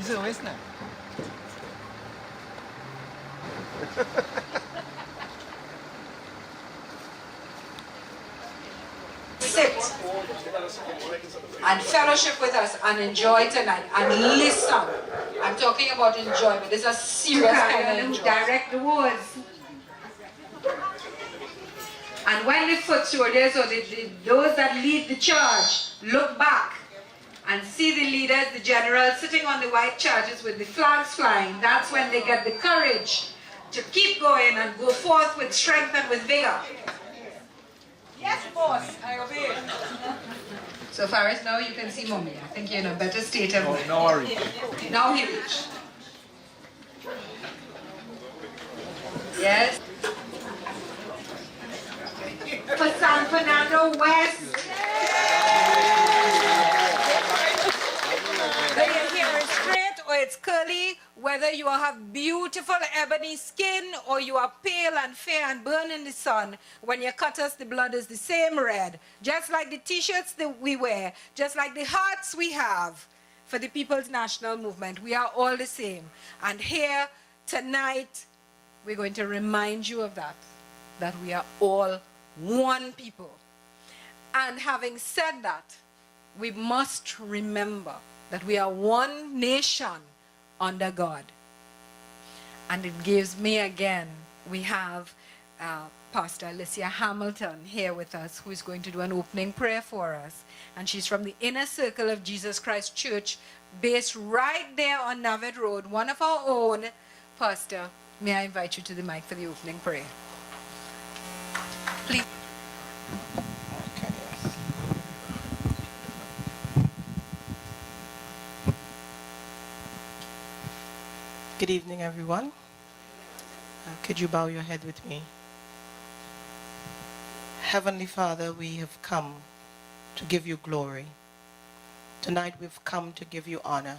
service now. Sit and fellowship with us and enjoy tonight and listen. I'm talking about enjoyment. It's a serious kind of enjoyment. Direct the words. And when the foot soldiers or those that lead the charge look back and see the leaders, the generals sitting on the white chargers with the flags flying, that's when they get the courage to keep going and go forth with strength and with vigor. Yes, boss, I obey. So far as now, you can see Mommy. I think you're in a better state of mind. No worry. Now he reached. Yes. For San Fernando West. Whether your hair is straight or it's curly, whether you have beautiful ebony skin or you are pale and fair and burn in the sun, when you cut us, the blood is the same red. Just like the t-shirts that we wear, just like the hearts we have for the People's National Movement, we are all the same. And here tonight, we're going to remind you of that we are all one people. And having said that, we must remember that we are one nation under God. And it gives me again, we have Pastor Alicia Hamilton here with us, who is going to do an opening prayer for us. And she's from the Inner Circle of Jesus Christ Church, based right there on Navet Road, one of our own. Pastor, may I invite you to the mic for the opening prayer? Please. Good evening, everyone. Could you bow your head with me? Heavenly Father, we have come to give you glory. Tonight we've come to give you honor.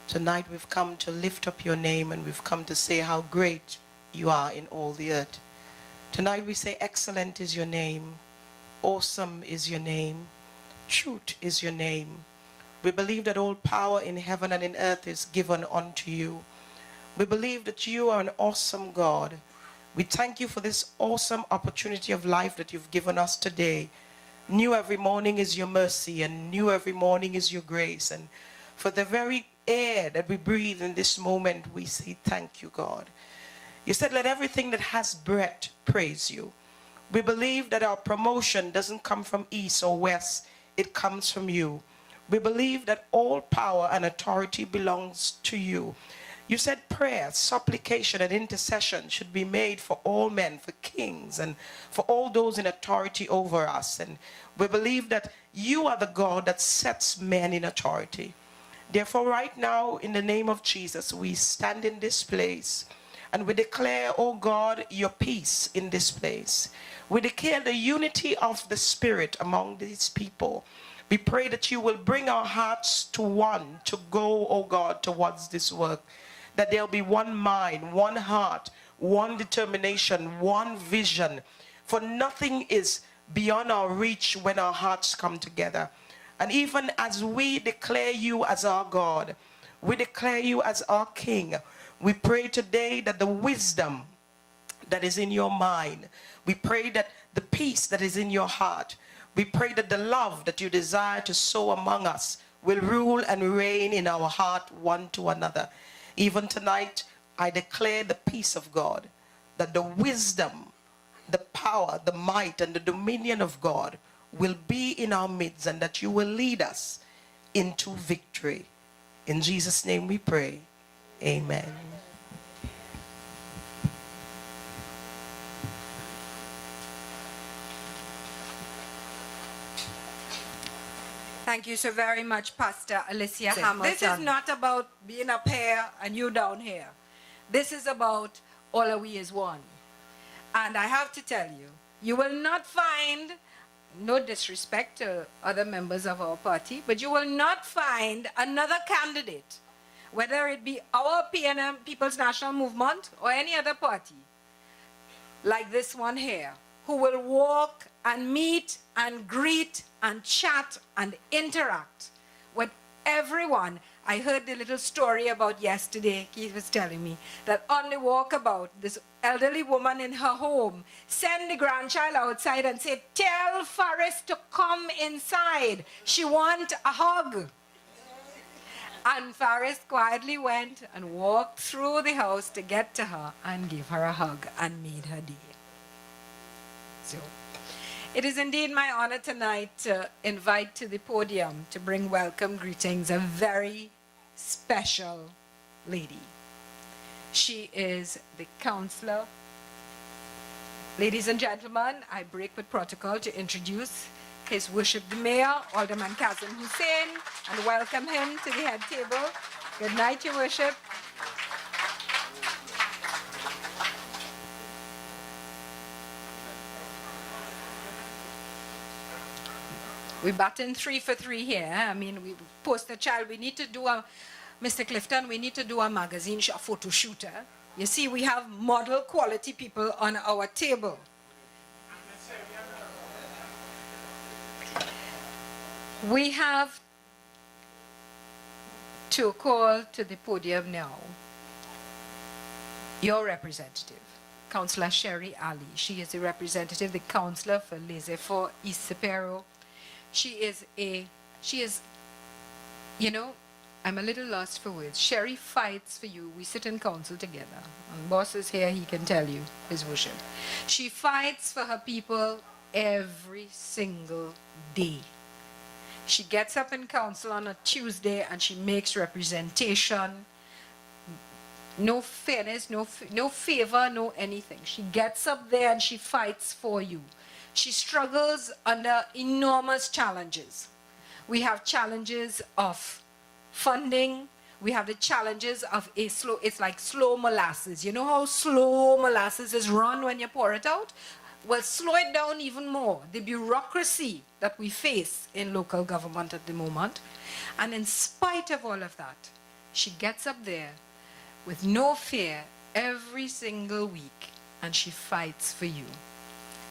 Tonight we've come to lift up your name, and we've come to say how great you are in all the earth. Tonight we say excellent is your name, awesome is your name, truth is your name. We believe that all power in heaven and in earth is given unto you. We believe that you are an awesome God. We thank you for this awesome opportunity of life that you've given us today. New every morning is your mercy, and new every morning is your grace. And for the very air that we breathe in this moment, we say thank you, God. You said, let everything that has breath praise you. We believe that our promotion doesn't come from east or west. It comes from you. We believe that all power and authority belongs to you. You said prayer, supplication, and intercession should be made for all men, for kings, and for all those in authority over us. And we believe that you are the God that sets men in authority. Therefore, right now, in the name of Jesus, we stand in this place, and we declare, oh God, your peace in this place. We declare the unity of the Spirit among these people. We pray that you will bring our hearts to one, to go, oh God, towards this work. That there'll be one mind, one heart, one determination, one vision. For nothing is beyond our reach when our hearts come together. And even as we declare you as our God, we declare you as our King, we pray today that the wisdom that is in your mind, we pray that the peace that is in your heart, we pray that the love that you desire to sow among us will rule and reign in our heart one to another. Even tonight, I declare the peace of God, that the wisdom, the power, the might, and the dominion of God will be in our midst, and that you will lead us into victory. In Jesus' name we pray. Amen. Thank you so very much, Pastor Alicia Hamilton. This is not about being up here and you down here. This is about all of we is one. And I have to tell you, you will not find, no disrespect to other members of our party, but you will not find another candidate, whether it be our PNM, People's National Movement, or any other party, like this one here, who will walk and meet and greet and chat and interact with everyone I heard the little story about yesterday, Keith was telling me, that on the walkabout, this elderly woman in her home sent the grandchild outside and said, tell Faris to come inside. She wants a hug. And Faris quietly went and walked through the house to get to her and give her a hug and made her day. So, it is indeed my honor tonight to invite to the podium to bring welcome greetings a very special lady. She is the counselor. Ladies and gentlemen, I break with protocol to introduce His Worship the Mayor, Alderman Kazim Hussein, and welcome him to the head table. Good night, Your Worship. We batting 3 for 3 here. I mean, we post a child. We need to do a, Mr. Clifton, we need to do a magazine, a photo shooter. You see, we have model quality people on our table. We have to call to the podium now your representative, Councillor Sherry Ali. She is the representative, the councillor for Laissez-for East Sepero. She is, you know, I'm a little lost for words. Sherry fights for you. We sit in council together. And boss is here, he can tell you, His Worship. She fights for her people every single day. She gets up in council on a Tuesday and she makes representation. No fairness, no favor, no anything. She gets up there and she fights for you. She struggles under enormous challenges. We have challenges of funding. We have the challenges of it's like slow molasses. You know how slow molasses is run when you pour it out? Well, slow it down even more. The bureaucracy that we face in local government at the moment. And in spite of all of that, she gets up there with no fear every single week and she fights for you.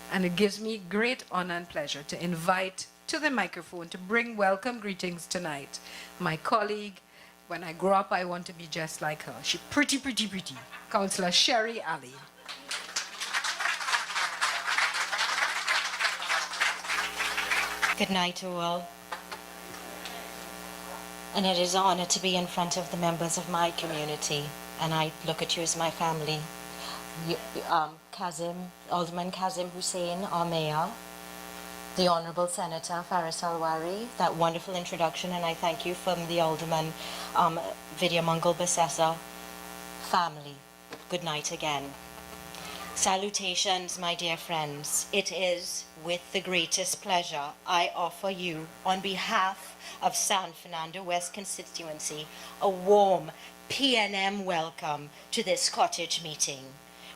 And it gives me great honor and pleasure to invite to the microphone to bring welcome greetings tonight my colleague. When I grow up, I want to be just like her. She's pretty, Councillor Sherry Ali. Good night to all. And it is an honor to be in front of the members of my community. And I look at you as my family. Alderman Kazim Hussein, our mayor, the Honorable Senator Faris Alwari, that wonderful introduction, and I thank you from the Alderman Vidyamangal Basesa family. Good night again. Salutations, my dear friends. It is with the greatest pleasure I offer you, on behalf of San Fernando West constituency, a warm PNM welcome to this cottage meeting,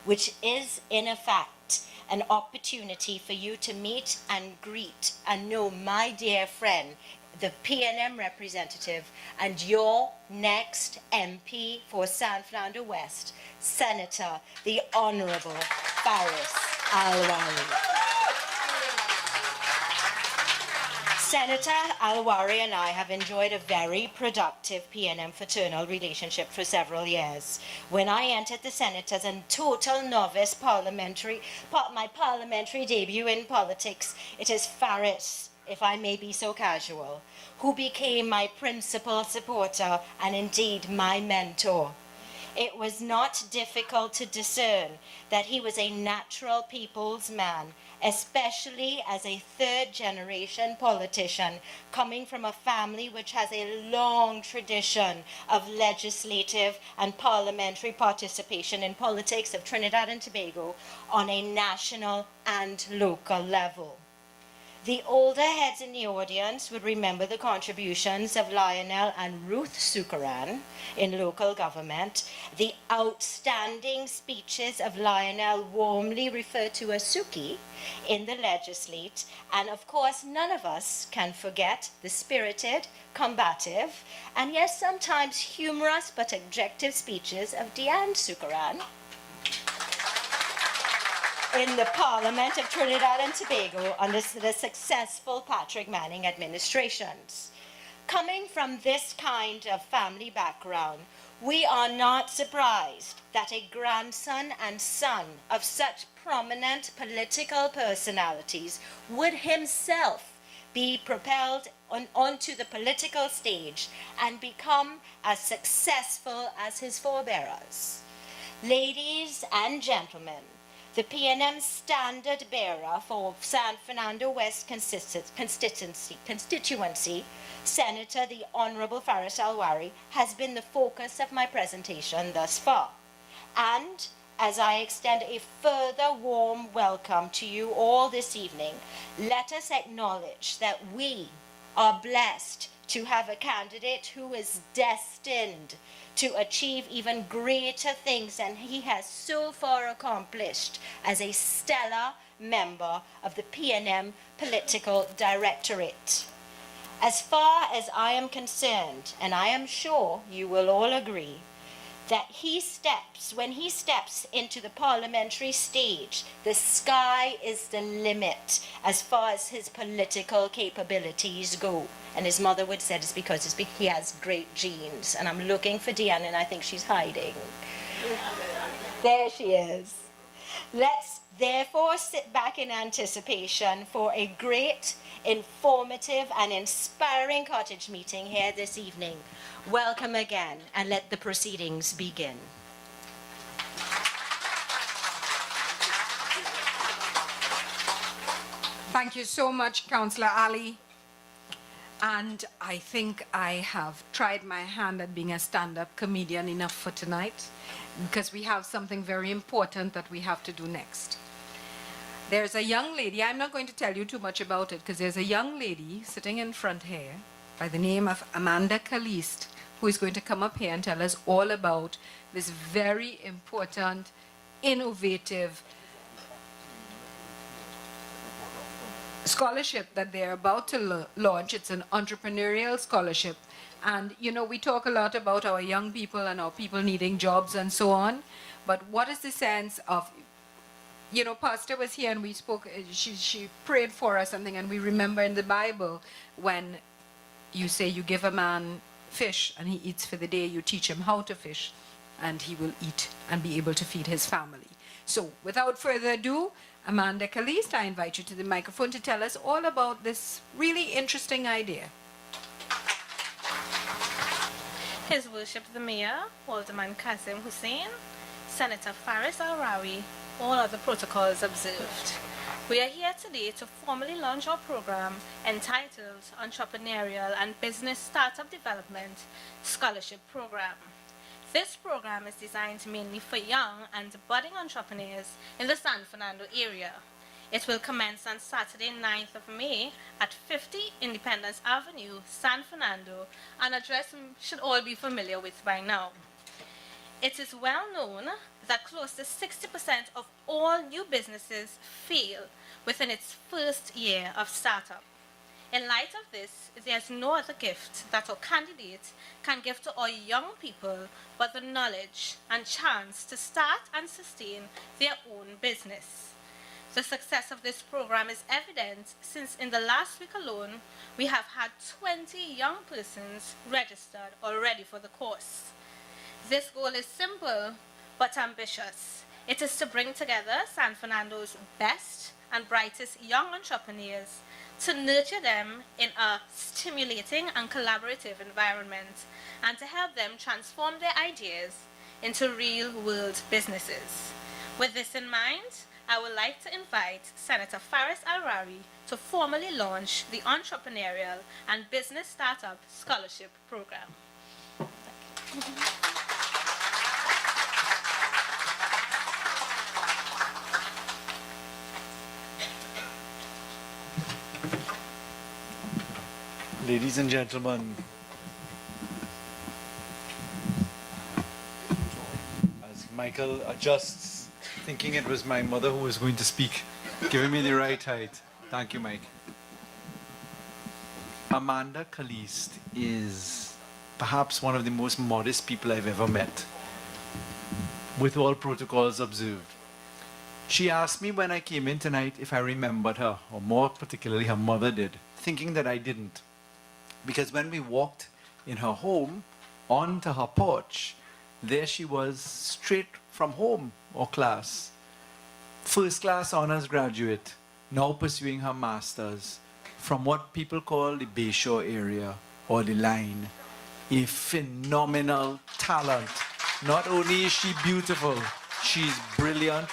which is in effect an opportunity for you to meet and greet and know my dear friend, the PNM representative and your next MP for San Fernando West, Senator, the Honorable Faris Alwari. Senator Alwari and I have enjoyed a very productive PNM fraternal relationship for several years. When I entered the Senate as a total novice my parliamentary debut in politics, it is Faris, if I may be so casual, who became my principal supporter and indeed my mentor. It was not difficult to discern that he was a natural people's man, especially as a third-generation politician coming from a family which has a long tradition of legislative and parliamentary participation in politics of Trinidad and Tobago on a national and local level. The older heads in the audience would remember the contributions of Lionel and Ruth Sukaran in local government, the outstanding speeches of Lionel, warmly referred to as Suki, in the legislate, and of course none of us can forget the spirited, combative, and yes, sometimes humorous but objective speeches of Diane Sukaran in the Parliament of Trinidad and Tobago under the successful Patrick Manning administrations. Coming from this kind of family background, we are not surprised that a grandson and son of such prominent political personalities would himself be propelled onto the political stage and become as successful as his forebearers. Ladies and gentlemen, the PNM standard bearer for San Fernando West constituency, Senator the Honorable Faris Alwari, has been the focus of my presentation thus far. And as I extend a further warm welcome to you all this evening, let us acknowledge that we are blessed to have a candidate who is destined to achieve even greater things than he has so far accomplished as a stellar member of the PNM Political Directorate. As far as I am concerned, and I am sure you will all agree, that when he steps into the parliamentary stage, the sky is the limit as far as his political capabilities go. And his mother would say it's because he has great genes. And I'm looking for Deanna, and I think she's hiding. There she is. Let's therefore sit back in anticipation for a great, informative, and inspiring cottage meeting here this evening. Welcome again, and let the proceedings begin. Thank you so much, Councillor Ali. And I think I have tried my hand at being a stand-up comedian enough for tonight, because we have something very important that we have to do next. There's a young lady, I'm not going to tell you too much about it, because there's a young lady sitting in front here by the name of Amanda Caliste, who is going to come up here and tell us all about this very important, innovative scholarship that they're about to launch. It's an entrepreneurial scholarship. And, you know, we talk a lot about our young people and our people needing jobs and so on. But what is the sense of, you know, Pastor was here and we spoke, she prayed for us something, and we remember in the Bible when you say you give a man fish and he eats for the day, you teach him how to fish and he will eat and be able to feed his family. So without further ado, Amanda Caliste, I invite you to the microphone to tell us all about this really interesting idea. His Worship the Mayor, Alderman Kazim Hussain, Senator Faris Alwari, all other protocols observed. We are here today to formally launch our program entitled Entrepreneurial and Business Startup Development Scholarship Program. This program is designed mainly for young and budding entrepreneurs in the San Fernando area. It will commence on Saturday, 9th of May at 50 Independence Avenue, San Fernando, an address you should all be familiar with by now. It is well known that close to 60% of all new businesses fail within its first year of startup. In light of this, there's no other gift that our candidate can give to our young people but the knowledge and chance to start and sustain their own business. The success of this program is evident since in the last week alone, we have had 20 young persons registered already for the course. This goal is simple but ambitious. It is to bring together San Fernando's best and brightest young entrepreneurs to nurture them in a stimulating and collaborative environment, and to help them transform their ideas into real-world businesses. With this in mind, I would like to invite Senator Faris Alwari to formally launch the Entrepreneurial and Business Startup Scholarship Program. Ladies and gentlemen, as Michael adjusts, thinking it was my mother who was going to speak, giving me the right height. Thank you, Mike. Amanda Caliste is perhaps one of the most modest people I've ever met, with all protocols observed. She asked me when I came in tonight if I remembered her, or more particularly her mother did, thinking that I didn't. Because when we walked in her home onto her porch, there she was straight from home or class. First class honors graduate, now pursuing her master's from what people call the Bayshore area or the line. A phenomenal talent. Not only is she beautiful, she's brilliant,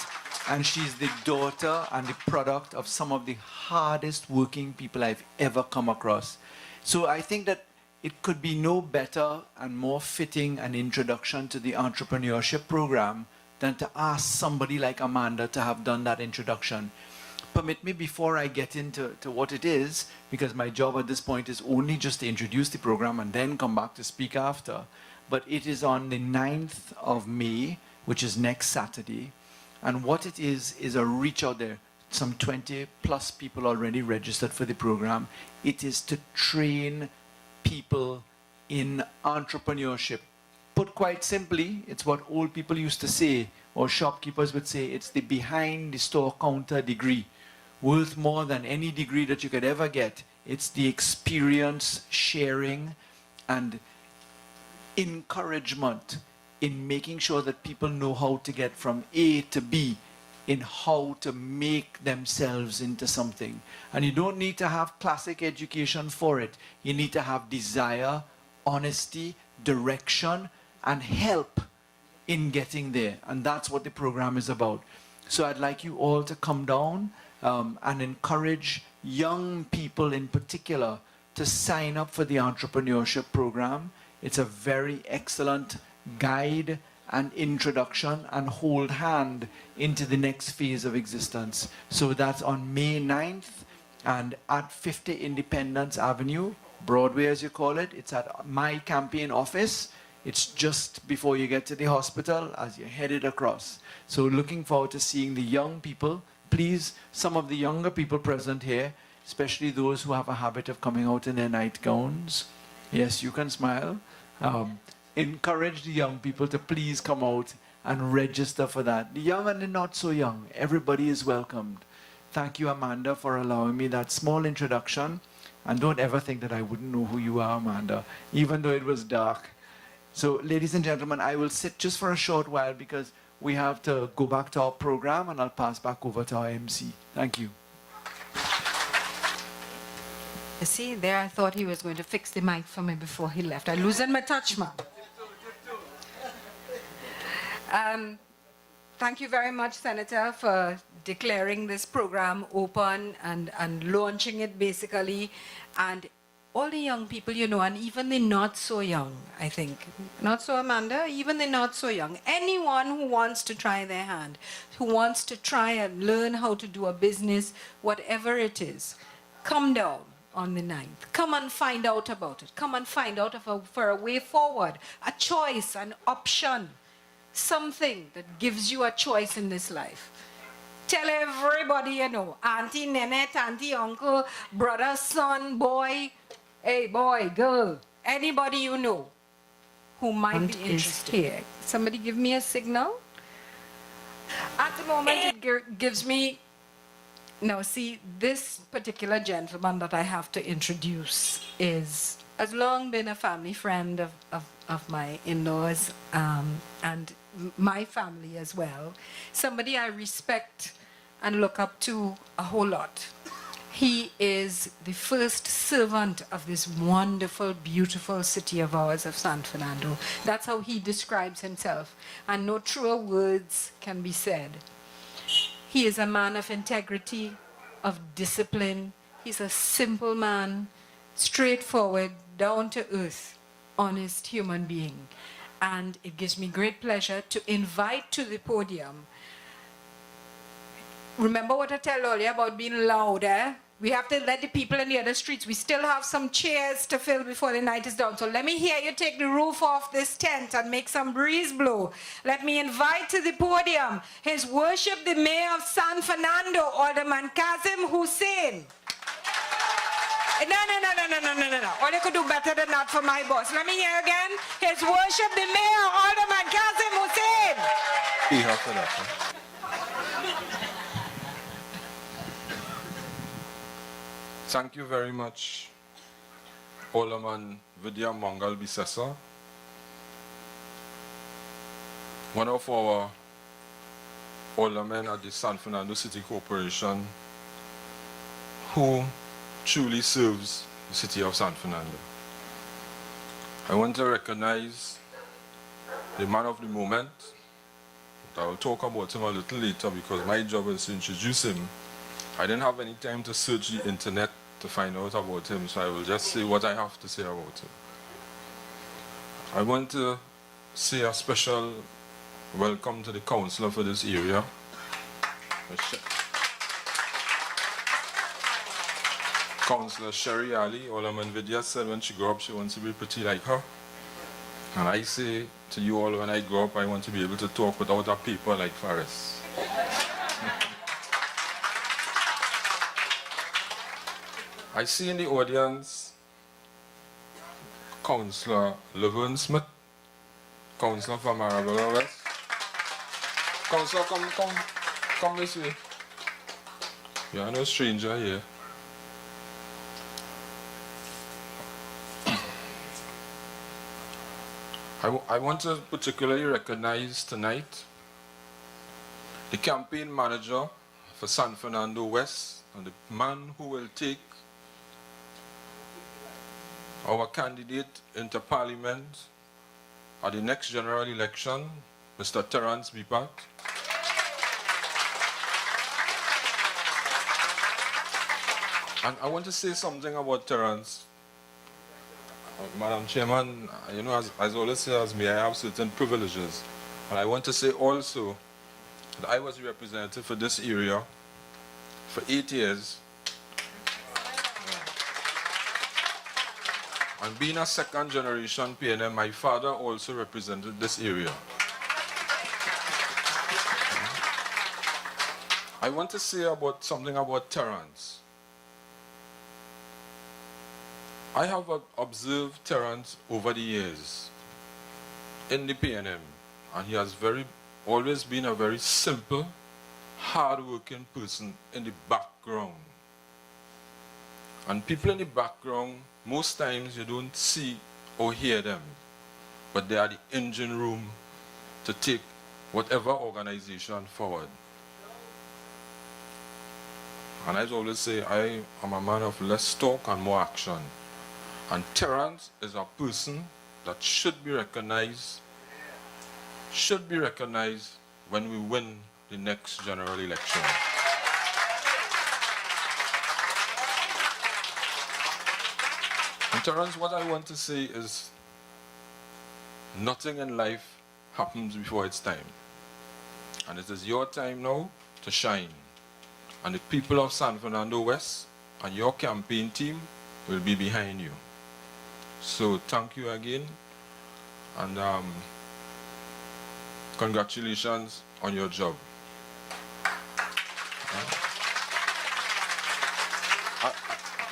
and she's the daughter and the product of some of the hardest working people I've ever come across. So I think that it could be no better and more fitting an introduction to the entrepreneurship program than to ask somebody like Amanda to have done that introduction. Permit me, before I get into what it is, because my job at this point is only just to introduce the program and then come back to speak after, but it is on the 9th of May, which is next Saturday, and what it is a reach out there. Some 20 plus people already registered for the program. It is to train people in entrepreneurship. Put quite simply, it's what old people used to say, or shopkeepers would say, it's the behind the store counter degree, worth more than any degree that you could ever get. It's the experience sharing and encouragement in making sure that people know how to get from A to B, in how to make themselves into something. And you don't need to have classic education for it. You need to have desire, honesty, direction, and help in getting there. And that's what the program is about. So I'd like you all to come down and encourage young people in particular to sign up for the entrepreneurship program. It's a very excellent guide and introduction and hold hand into the next phase of existence. So that's on May 9th and at 50 Independence Avenue, Broadway as you call it. It's at my campaign office. It's just before you get to the hospital as you're headed across. So looking forward to seeing the young people. Please, some of the younger people present here, especially those who have a habit of coming out in their nightgowns. Yes, you can smile. Encourage the young people to please come out and register for that. The young and the not so young, everybody is welcomed. Thank you, Amanda, for allowing me that small introduction. And don't ever think that I wouldn't know who you are, Amanda, even though it was dark. So, ladies and gentlemen, I will sit just for a short while because we have to go back to our program, and I'll pass back over to our MC. Thank you. You see, there I thought he was going to fix the mic for me before he left. I loosened my touch, man. Thank you very much, Senator, for declaring this program open and launching it basically. And all the young people, you know, and even the not so young, I think. Not so, Amanda? Even the not so young. Anyone who wants to try their hand, who wants to try and learn how to do a business, whatever it is, come down on the 9th. Come and find out about it. Come and find out for a way forward, a choice, an option, something that gives you a choice in this life. Tell everybody you know, auntie, Nenette, auntie, uncle, brother, son, boy, hey, boy, girl, anybody you know who might be interested. Here. Somebody give me a signal. At the moment, it gives me. Now, see, this particular gentleman that I have to introduce has long been a family friend of my in-laws and my family as well. Somebody I respect and look up to a whole lot. He is the first servant of this wonderful, beautiful city of ours of San Fernando. That's how he describes himself. And no truer words can be said. He is a man of integrity, of discipline. He's a simple man, straightforward, down to earth, honest human being. And it gives me great pleasure to invite to the podium. Remember what I tell earlier about being loud, eh? We have to let the people in the other streets. We still have some chairs to fill before the night is done. So let me hear you take the roof off this tent and make some breeze blow. Let me invite to the podium His Worship the Mayor of San Fernando, Alderman Kazim Hussein. No. All you could do better than that for my boss. Let me hear again. His Worship the Mayor, Alderman Kazim Hussein. Thank you very much, Alderman Vidya Mangal Bisesa, one of our aldermen at the San Fernando City Corporation who truly serves the city of San Fernando. I want to recognize the man of the moment. I will talk about him a little later because my job is to introduce him. I didn't have any time to search the internet to find out about him, so I will just say what I have to say about him. I want to say a special welcome to the councillor for this area. Councillor Sherry Ali. Alderman Vidya said when she grew up she wants to be pretty like her. And I say to you all, when I grow up, I want to be able to talk without a paper like Faris. I see in the audience Councillor Laverne Smith, Councillor from Arabella West. Councillor, come this way. You are no stranger here. I want to particularly recognize tonight the campaign manager for San Fernando West and the man who will take our candidate into Parliament at the next general election, Mr. Terence Bipak. And I want to say something about Terence. Madam Chairman, you know, as always say as me, I have certain privileges. And I want to say also that I was a representative for this area for 8 years. And being a second generation PNM, my father also represented this area. I want to say something about Terence. I have observed Terence over the years in the PNM, and he has always been a very simple, hard-working person in the background. And people in the background, most times you don't see or hear them, but they are the engine room to take whatever organization forward. And I always say, I am a man of less talk and more action. And Terence is a person that should be recognized when we win the next general election. And Terence, what I want to say is nothing in life happens before its time. And it is your time now to shine. And the people of San Fernando West and your campaign team will be behind you. So thank you again, and congratulations on your job.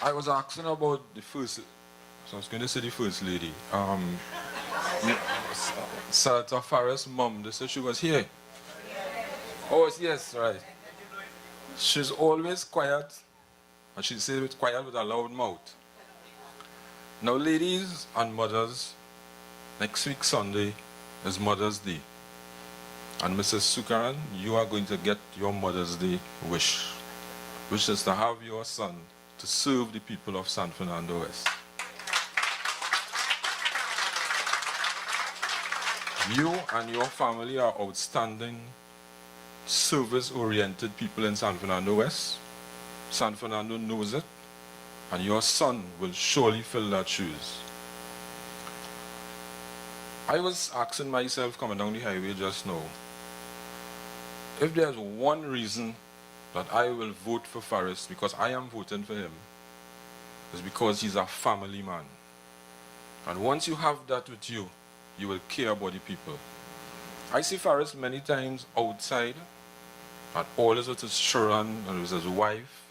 I was asking about the first, so I was going to say the first lady. Senator Faris' mom, they said she was here. Oh yes, right. She's always quiet, and she says it's quiet with a loud mouth. Now, ladies and mothers, next week Sunday is Mother's Day. And Mrs. Sukaran, you are going to get your Mother's Day wish, which is to have your son to serve the people of San Fernando West. You and your family are outstanding, service-oriented people in San Fernando West. San Fernando knows it. And your son will surely fill that shoes. I was asking myself coming down the highway just now, if there's one reason that I will vote for Faris, because I am voting for him, is because he's a family man. And once you have that with you, you will care about the people. I see Faris many times outside, and always with his children and with his wife.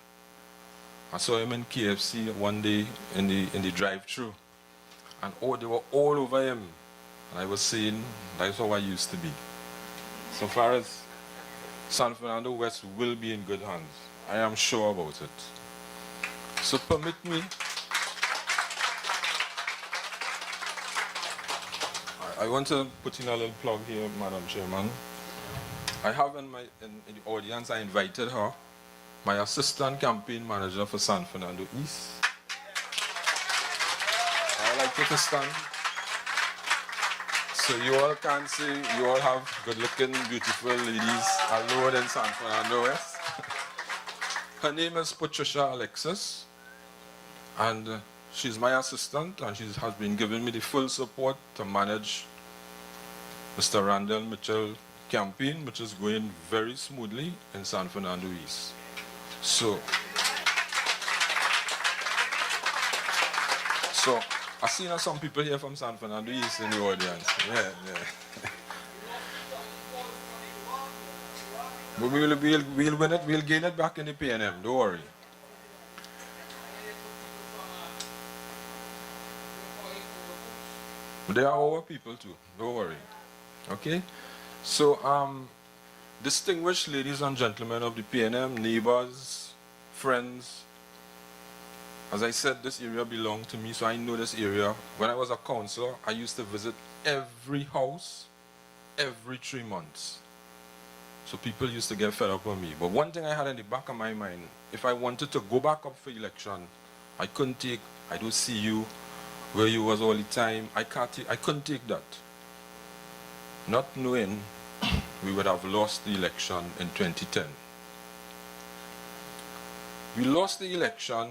I saw him in KFC one day in the drive-thru, and they were all over him. And I was saying, that's how I used to be. So far as San Fernando West will be in good hands, I am sure about it. So permit me I want to put in a little plug here, Madam Chairman. I have in the audience, I invited her, my assistant campaign manager for San Fernando East. I like you to stand. So you all can see, you all have good-looking, beautiful ladies alone in San Fernando West. Her name is Patricia Alexis, and she's my assistant, and she has been giving me the full support to manage Mr. Randall Mitchell campaign, which is going very smoothly in San Fernando East. So I see now some people here from San Fernando East in the audience. Yeah. But we'll win it, we'll gain it back in the PNM, don't worry. They are our people too, don't worry. Okay? So, distinguished ladies and gentlemen of the PNM, neighbors, friends, as I said, this area belonged to me, so I know this area. When I was a councillor, I used to visit every house every 3 months. So people used to get fed up with me. But one thing I had in the back of my mind, if I wanted to go back up for election, I couldn't take, I don't see you, where you was all the time. I couldn't take that. Not knowing we would have lost the election in 2010. We lost the election,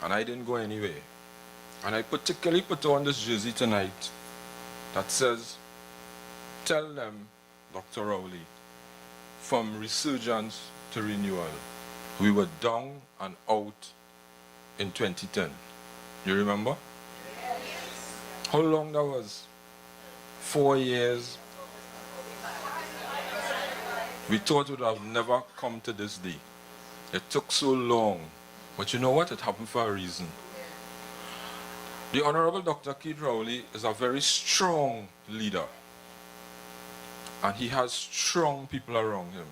and I didn't go anywhere. And I particularly put on this jersey tonight that says, tell them, Dr. Rowley, from resurgence to renewal. We were down and out in 2010. You remember? Yes. How long that was? 4 years. We thought it would have never come to this day. It took so long. But you know what? It happened for a reason. The Honorable Dr. Keith Rowley is a very strong leader. And he has strong people around him.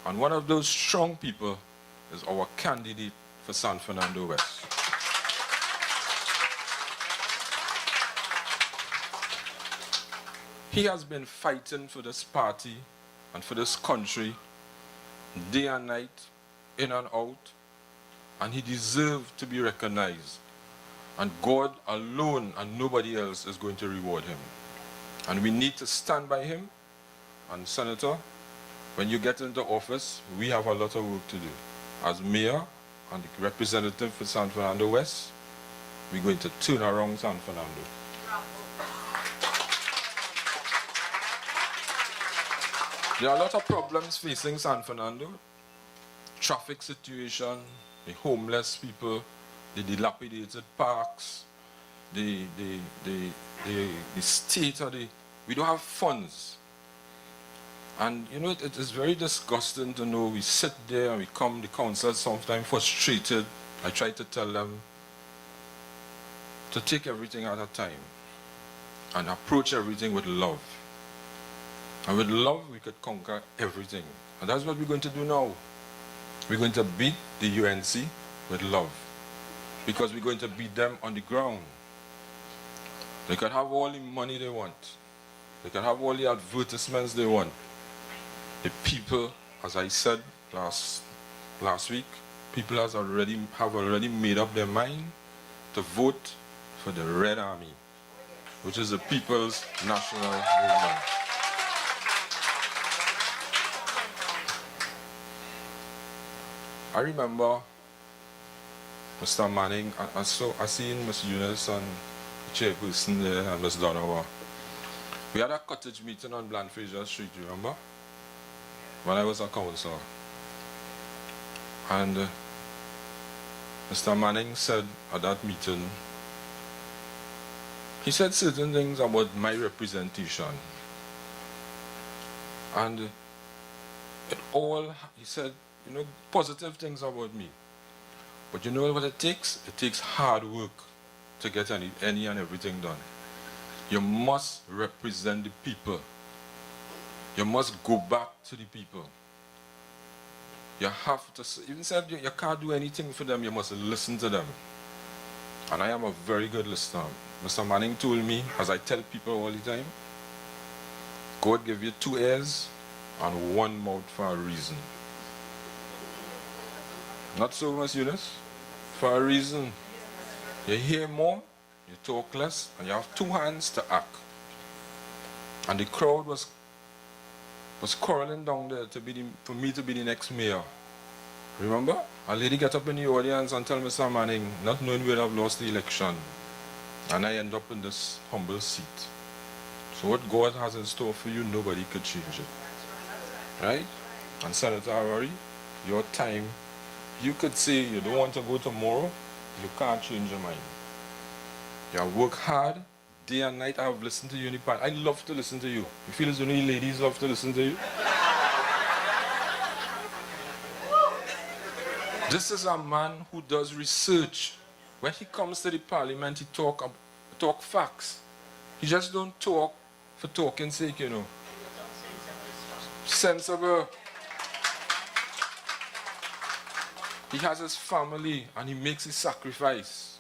And one of those strong people is our candidate for San Fernando West. He has been fighting for this party and for this country day and night, in and out, and he deserves to be recognized. And God alone and nobody else is going to reward him. And we need to stand by him. And Senator, when you get into office, we have a lot of work to do. As mayor and the representative for San Fernando West, we're going to turn around San Fernando. There are a lot of problems facing San Fernando. Traffic situation, the homeless people, the dilapidated parks, the state of the... We don't have funds. And you know, it is very disgusting to know we sit there and we come, the council sometimes frustrated. I try to tell them to take everything at a time and approach everything with love. And with love, we could conquer everything. And that's what we're going to do now. We're going to beat the UNC with love. Because we're going to beat them on the ground. They can have all the money they want. They can have all the advertisements they want. The people, as I said last week, people have already made up their mind to vote for the Red Army, which is the People's National Movement. I remember Mr. Manning, I seen Ms. Eunice and the chairperson there and Ms. Donovan. We had a cottage meeting on Bland Fraser Street, you remember? When I was a councillor. And Mr. Manning said at that meeting, he said certain things about my representation. And it all, he said, you know, positive things about me. But you know what it takes? It takes hard work to get any and everything done. You must represent the people. You must go back to the people. You have to, even said you can't do anything for them, you must listen to them. And I am a very good listener. Mr. Manning told me, as I tell people all the time, God gave you 2 ears and 1 mouth for a reason. Not so, Miss Eunice? For a reason. You hear more, you talk less, and you have 2 hands to act. And the crowd was quarreling down there for me to be the next mayor. Remember? A lady get up in the audience and tell Mr. Manning, not knowing we'd have lost the election. And I end up in this humble seat. So what God has in store for you, nobody could change it. Right? And Senator Harari, your time, you could say you don't want to go tomorrow, you can't change your mind. You work hard, day and night. I have listened to you in the past. I love to listen to you. You feel as though you ladies love to listen to you? This is a man who does research. When he comes to the parliament, he talk facts. He just don't talk for talking's sake, you know. Sensible. He has his family and he makes his sacrifice.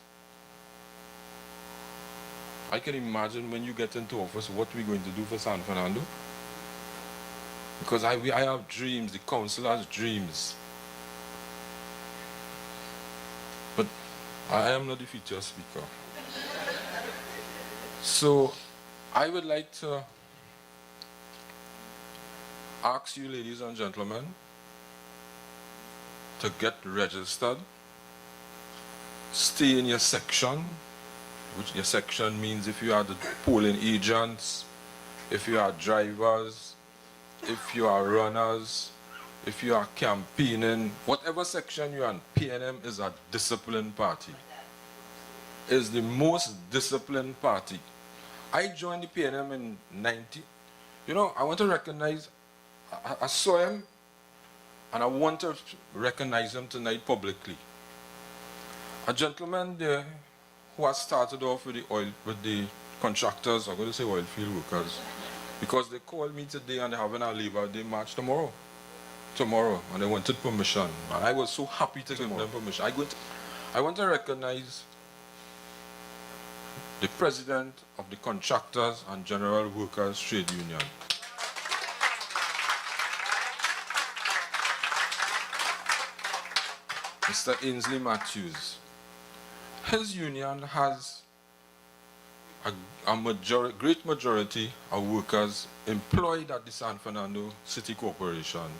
I can imagine when you get into office what we're going to do for San Fernando. Because I have dreams, the council has dreams. But I am not the feature speaker. So I would like to ask you, ladies and gentlemen, to get registered, stay in your section, which your section means if you are the polling agents, if you are drivers, if you are runners, if you are campaigning, whatever section you're in, PNM is a disciplined party. It's the most disciplined party. I joined the PNM in 90. You know, I want to recognize, I saw him, and I want to recognize him tonight publicly. A gentleman there who has started off with the contractors, I'm going to say oil field workers, because they called me today and they're having a Labor Day march tomorrow, and they wanted permission, and I was so happy to give them permission. I want to recognize the president of the Contractors and General Workers Trade Union. Mr. Ainsley Matthews. His union has a great majority of workers employed at the San Fernando City Corporation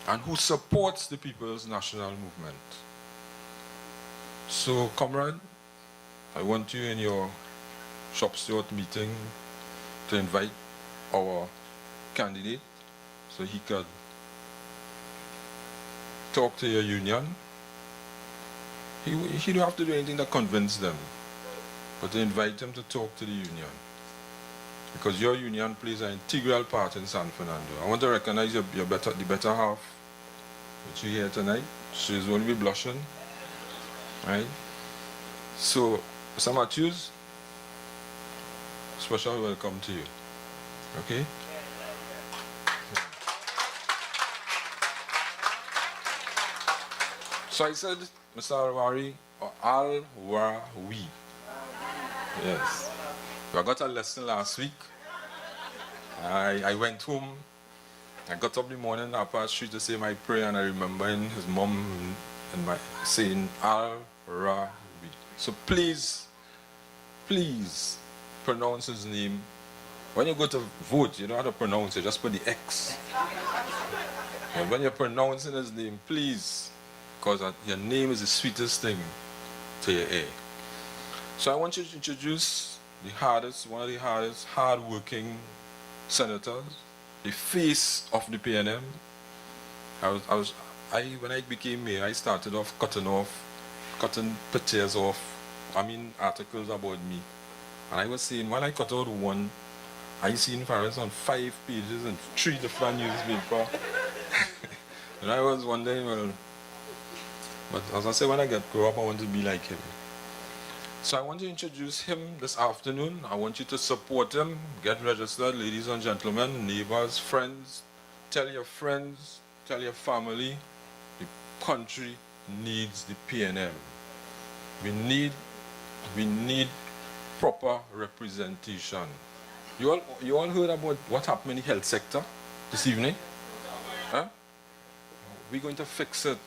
and who supports the People's National Movement. So, comrade, I want you in your shop steward meeting to invite our candidate so he could talk to your union. He don't have to do anything to convince them, but to invite them to talk to the union. Because your union plays an integral part in San Fernando. I want to recognize the better half, which you here tonight. She's going to be blushing. Right? So, Mr. Matthews, special welcome to you. Okay? So I said, Mr. Alwari, or Al-Wa-wi. Yes. I got a lesson last week. I went home. I got up in the morning, I passed street to say my prayer, and I remembered his mom and my saying Al-Ra-wi. So please pronounce his name. When you go to vote, you don't have to pronounce it, just put the X. And when you're pronouncing his name, please, because your name is the sweetest thing to your ear. So I want you to introduce one of the hardest, hard-working senators, the face of the PNM. When I became mayor, I started off cutting pictures off, articles about me. And I was saying, when I cut out one, I seen Faris on 5 pages and 3 different newspapers. And I was wondering, well, but as I said, when I grow up, I want to be like him. So I want to introduce him this afternoon. I want you to support him. Get registered, ladies and gentlemen, neighbors, friends. Tell your friends, tell your family. The country needs the PNM. We need We need proper representation. You all heard about what happened in the health sector this evening? Huh? We're going to fix it.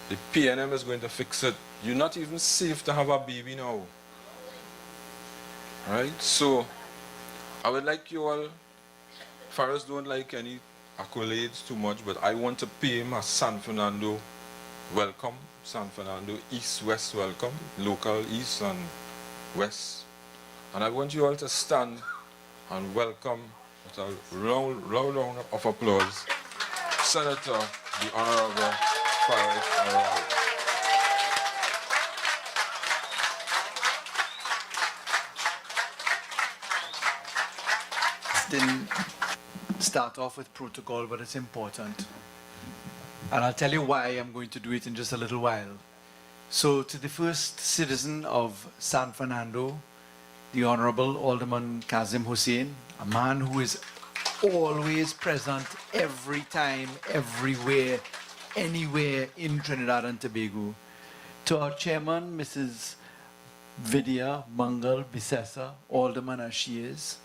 The PNM is going to fix it. You're not even safe to have a baby now. Right? So, I would like you all, Faris don't like any accolades too much, but I want to pay him a San Fernando welcome. San Fernando East-West welcome. Local East and West. And I want you all to stand and welcome with a round of applause Senator, the Honorable Faris Arawi. Didn't start off with protocol, but it's important. And I'll tell you why I'm going to do it in just a little while. So to the first citizen of San Fernando, the Honorable Alderman Kazim Hussein, a man who is always present every time, everywhere, anywhere in Trinidad and Tobago. To our chairman, Mrs. Vidya Mangal Bisesa, Alderman as she is.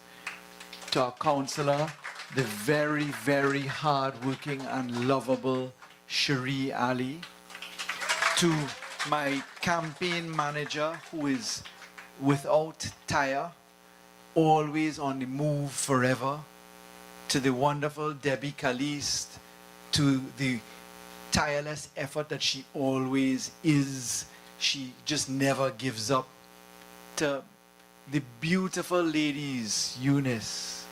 To our councillor, the very, very hard-working and lovable Cherie Ali. To my campaign manager, who is without tire, always on the move forever. To the wonderful Debbie Caliste, to the tireless effort that she always is. She just never gives up. To the beautiful ladies, Eunice,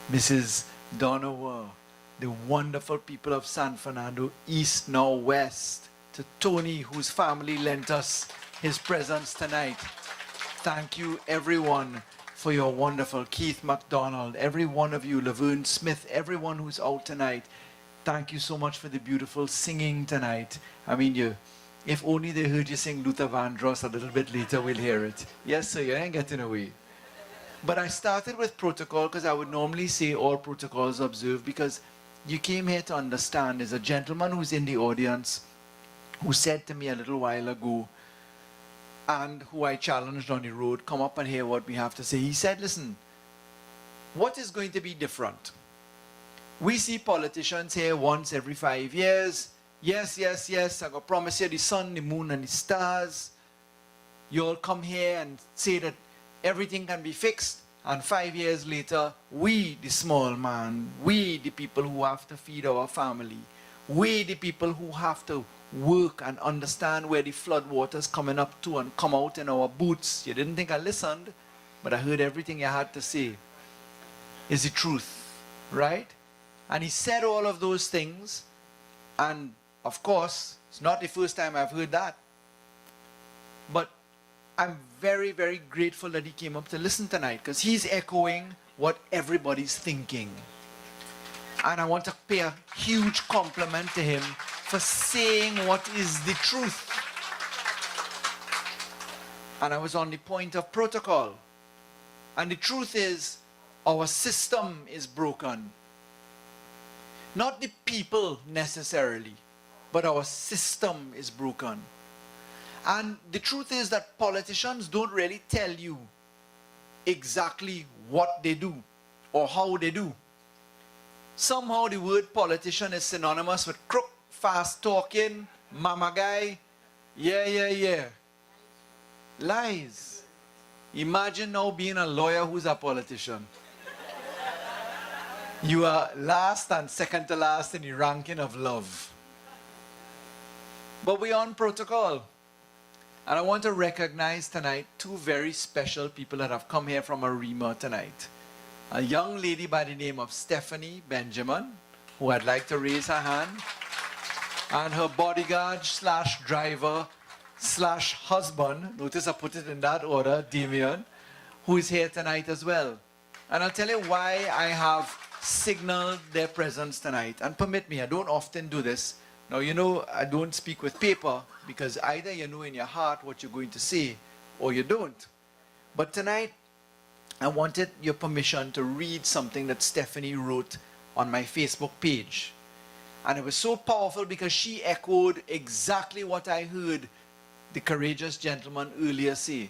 Mrs. Donowa, the wonderful people of San Fernando, East, now West, to Tony, whose family lent us his presence tonight. Thank you, everyone, for your wonderful, Keith MacDonald, every one of you, Laverne Smith, everyone who's out tonight. Thank you so much for the beautiful singing tonight. I mean, if only they heard you sing Luther Vandross a little bit later, we'll hear it. Yes, sir, you ain't getting away. But I started with protocol because I would normally say all protocols observed, because you came here to understand. There's a gentleman who's in the audience who said to me a little while ago, and who I challenged on the road, come up and hear what we have to say. He said, listen, what is going to be different? We see politicians here once every 5 years. Yes, yes, yes, I'm going to promise you the sun, the moon, and the stars. You'll come here and say that everything can be fixed. And 5 years later, we, the small man, we, the people who have to feed our family, we, the people who have to work and understand where the flood water's coming up to and come out in our boots. You didn't think I listened, but I heard everything you had to say. Is the truth, right? And he said all of those things, and of course, it's not the first time I've heard that. But I'm very, very grateful that he came up to listen tonight, because he's echoing what everybody's thinking. And I want to pay a huge compliment to him for saying what is the truth. And I was on the point of protocol. And the truth is, our system is broken. Not the people necessarily, but our system is broken. And the truth is that politicians don't really tell you exactly what they do or how they do. Somehow the word politician is synonymous with crook, fast talking, mama guy, yeah. Lies. Imagine now being a lawyer who's a politician. You are last and second to last in the ranking of love. But we're on protocol. And I want to recognize tonight two very special people that have come here from Arima tonight. A young lady by the name of Stephanie Benjamin, who I'd like to raise her hand, and her bodyguard slash driver slash husband, notice I put it in that order, Damien, who is here tonight as well. And I'll tell you why I have signaled their presence tonight. And permit me, I don't often do this. Now, you know, I don't speak with paper, because either you know in your heart what you're going to say, or you don't. But tonight, I wanted your permission to read something that Stephanie wrote on my Facebook page. And it was so powerful because she echoed exactly what I heard the courageous gentleman earlier say.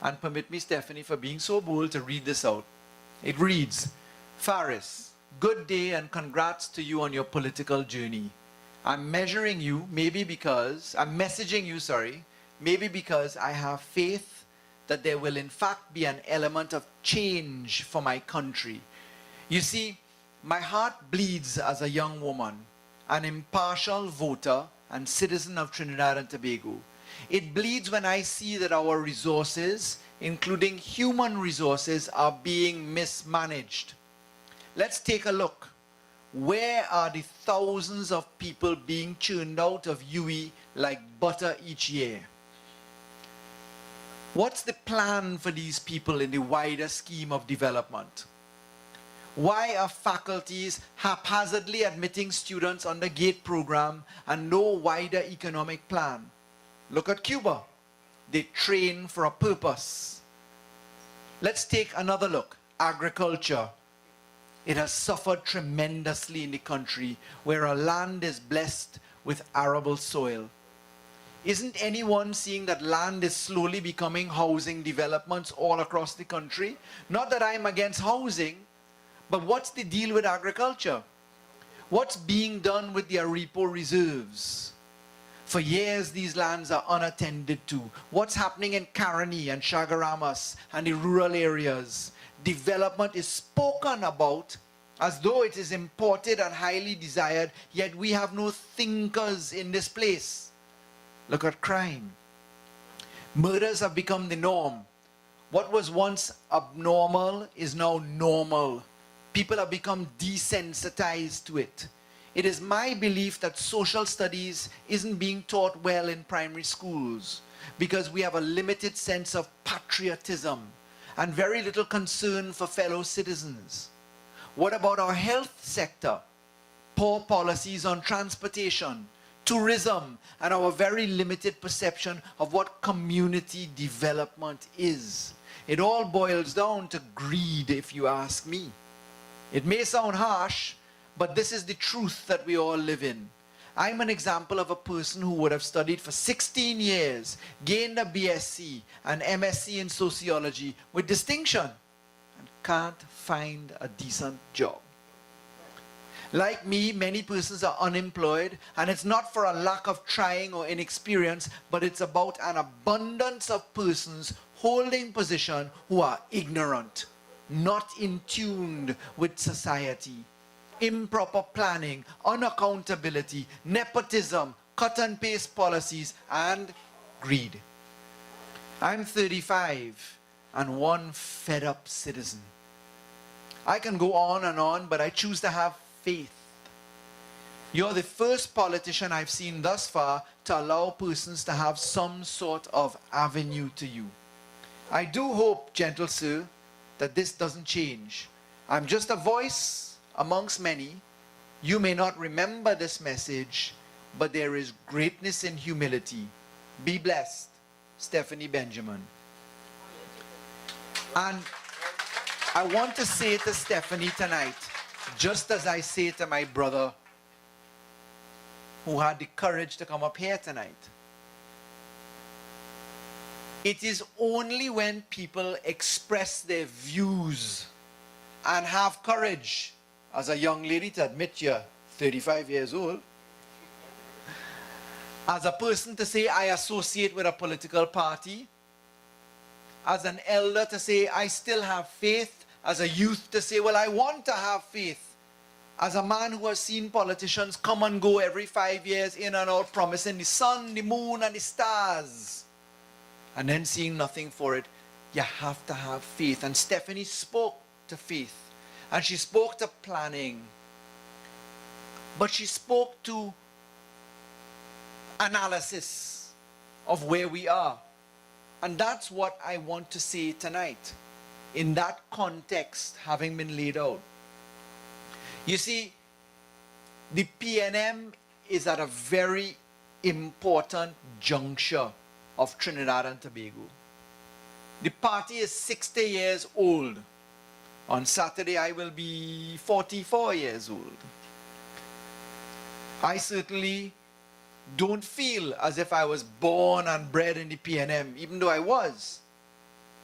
And permit me, Stephanie, for being so bold to read this out. It reads, Faris, good day and congrats to you on your political journey. I'm messaging you, maybe because I have faith that there will in fact be an element of change for my country. You see, my heart bleeds as a young woman, an impartial voter and citizen of Trinidad and Tobago. It bleeds when I see that our resources, including human resources, are being mismanaged. Let's take a look. Where are the thousands of people being churned out of UE like butter each year? What's the plan for these people in the wider scheme of development? Why are faculties haphazardly admitting students on the GATE program and no wider economic plan? Look at Cuba. They train for a purpose. Let's take another look. Agriculture. It has suffered tremendously in the country where our land is blessed with arable soil. Isn't anyone seeing that land is slowly becoming housing developments all across the country? Not that I'm against housing, but what's the deal with agriculture? What's being done with the Aripo reserves? For years, these lands are unattended to. What's happening in Caroni and Chagaramas and the rural areas? Development is spoken about as though it is imported and highly desired, yet we have no thinkers in this place. Look at crime. Murders have become the norm. What was once abnormal is now normal. People have become desensitized to it. It is my belief that social studies isn't being taught well in primary schools because we have a limited sense of patriotism and very little concern for fellow citizens. What about our health sector? Poor policies on transportation, tourism, and our very limited perception of what community development is. It all boils down to greed, if you ask me. It may sound harsh, but this is the truth that we all live in. I'm an example of a person who would have studied for 16 years, gained a BSc and MSc in sociology with distinction, and can't find a decent job. Like me, many persons are unemployed, and it's not for a lack of trying or inexperience, but it's about an abundance of persons holding position who are ignorant, not in tune with society. Improper planning, unaccountability, nepotism, cut and paste policies, and greed. I'm 35 and one fed up citizen. I can go on, but I choose to have faith. You're the first politician I've seen thus far to allow persons to have some sort of avenue to you. I do hope, gentle sir, that this doesn't change. I'm just a voice amongst many. You may not remember this message, but there is greatness in humility. Be blessed, Stephanie Benjamin. And I want to say to Stephanie tonight, just as I say to my brother who had the courage to come up here tonight, it is only when people express their views and have courage, as a young lady, to admit you're 35 years old, as a person to say I associate with a political party, as an elder to say I still have faith, as a youth to say, well, I want to have faith, as a man who has seen politicians come and go every 5 years, in and out, promising the sun, the moon, and the stars, and then seeing nothing for it. You have to have faith. And Stephanie spoke to faith. And she spoke to planning. But she spoke to analysis of where we are. And that's what I want to say tonight, in that context having been laid out. You see, the PNM is at a very important juncture of Trinidad and Tobago. The party is 60 years old. On Saturday, I will be 44 years old. I certainly don't feel as if I was born and bred in the PNM, even though I was.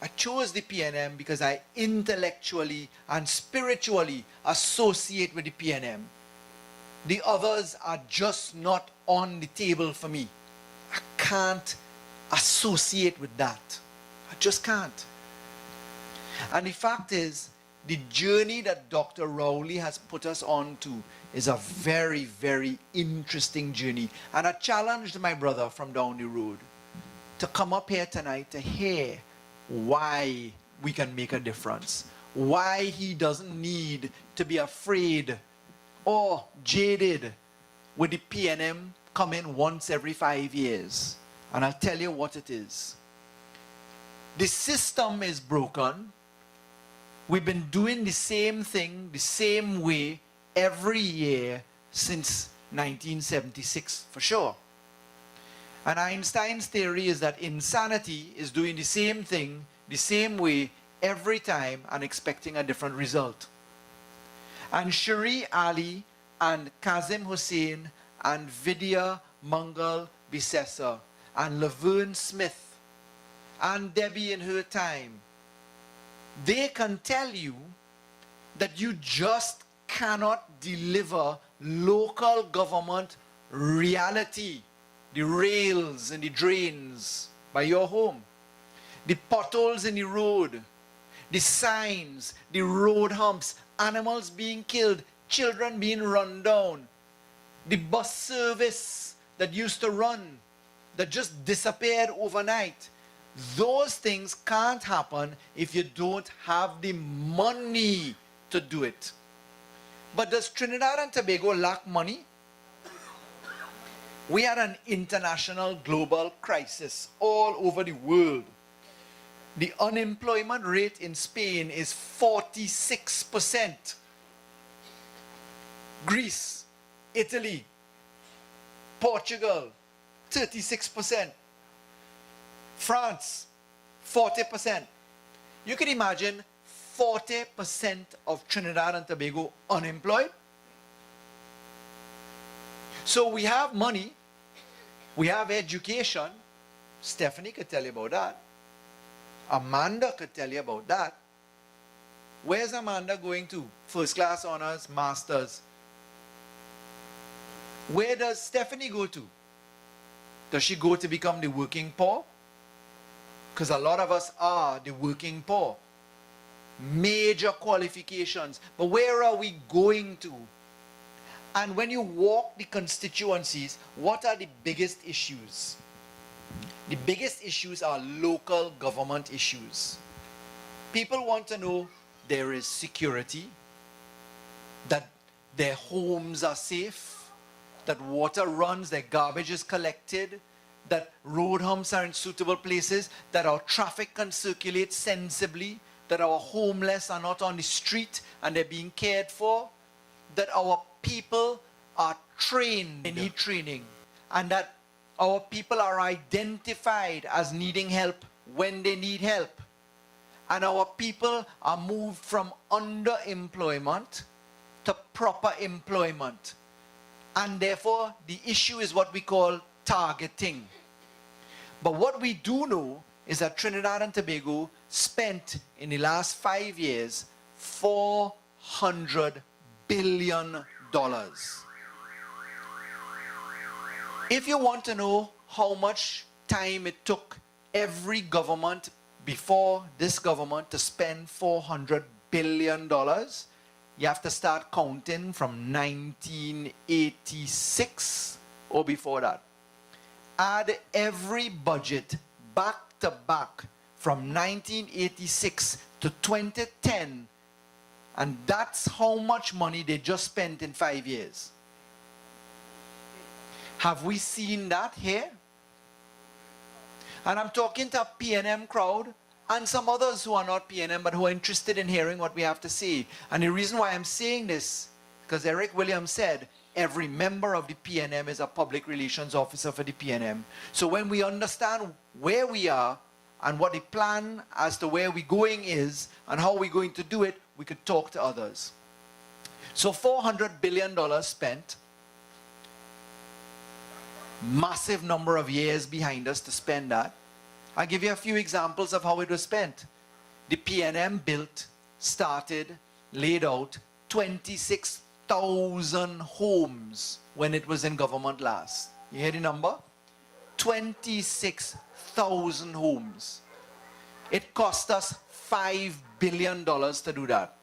I chose the PNM because I intellectually and spiritually associate with the PNM. The others are just not on the table for me. I can't associate with that. I just can't. And the fact is, the journey that Dr. Rowley has put us on to is a very, very interesting journey. And I challenged my brother from down the road to come up here tonight to hear why we can make a difference. Why he doesn't need to be afraid or jaded with the PNM coming once every 5 years. And I'll tell you what it is. The system is broken. We've been doing the same thing, the same way, every year since 1976, for sure. And Einstein's theory is that insanity is doing the same thing, the same way, every time, and expecting a different result. And Shari Ali and Kazim Hussein and Vidya Mangal Bisesa and Laverne Smith and Debbie in her time, they can tell you that you just cannot deliver local government reality, the rails and the drains by your home, the potholes in the road, the signs, the road humps, animals being killed, children being run down, the bus service that used to run, that just disappeared overnight. Those things can't happen if you don't have the money to do it. But does Trinidad and Tobago lack money? We had an international global crisis all over the world. The unemployment rate in Spain is 46%. Greece, Italy, Portugal, 36%. France, 40%. You can imagine 40% of Trinidad and Tobago unemployed. So we have money, we have education. Stephanie could tell you about that. Amanda could tell you about that. Where's Amanda going to? First class honors, masters. Where does Stephanie go to? Does she go to become the working poor? Because a lot of us are the working poor. Major qualifications. But where are we going to? And when you walk the constituencies, what are the biggest issues? The biggest issues are local government issues. People want to know there is security, that their homes are safe, that water runs, their garbage is collected, that road humps are in suitable places, that our traffic can circulate sensibly, that our homeless are not on the street and they're being cared for, that our people are trained, they need training, and that our people are identified as needing help when they need help. And our people are moved from underemployment to proper employment. And therefore, the issue is what we call targeting. But what we do know is that Trinidad and Tobago spent in the last 5 years $400 billion. If you want to know how much time it took every government before this government to spend $400 billion, you have to start counting from 1986 or before that. Add every budget back to back from 1986 to 2010, and that's how much money they just spent in 5 years. Have we seen that here? And I'm talking to a PNM crowd and some others who are not PNM but who are interested in hearing what we have to say. And the reason why I'm saying this, because Eric Williams said, every member of the PNM is a public relations officer for the PNM. So when we understand where we are and what the plan as to where we're going is and how we're going to do it, we could talk to others. So $400 billion spent. massive number of years behind us to spend that. I'll give you a few examples of how it was spent. The PNM built, started, laid out 26,000 homes when it was in government last. You hear the number? 26,000 homes. It cost us $5 billion to do that.